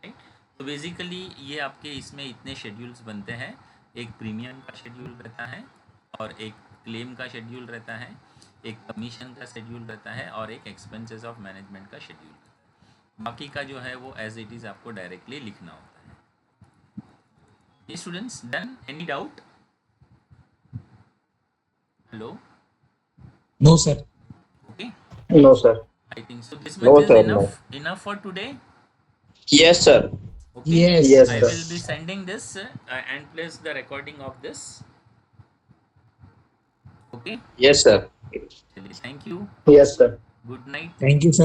राइट। तो बेसिकली ये आपके इसमें इतने शेड्यूल्स बनते हैं, एक प्रीमियम का शेड्यूल रहता है और एक क्लेम का शेड्यूल रहता है, एक कमीशन का शेड्यूल रहता है और एक एक्सपेंसेस ऑफ मैनेजमेंट का शेड्यूल रहता है। बाकी का जो है वो एज इट इज़ आपको डायरेक्टली लिखना होता है। ये students done? Any doubt? Hello? No sir. Okay, no sir. I think so. This No, much is sir, enough for today. Yes sir. Okay. Yes, Yes, I sir. will be sending this and place the recording of this. Okay. Yes sir. चलिए, thank you. Yes sir. Good night. Thank you sir.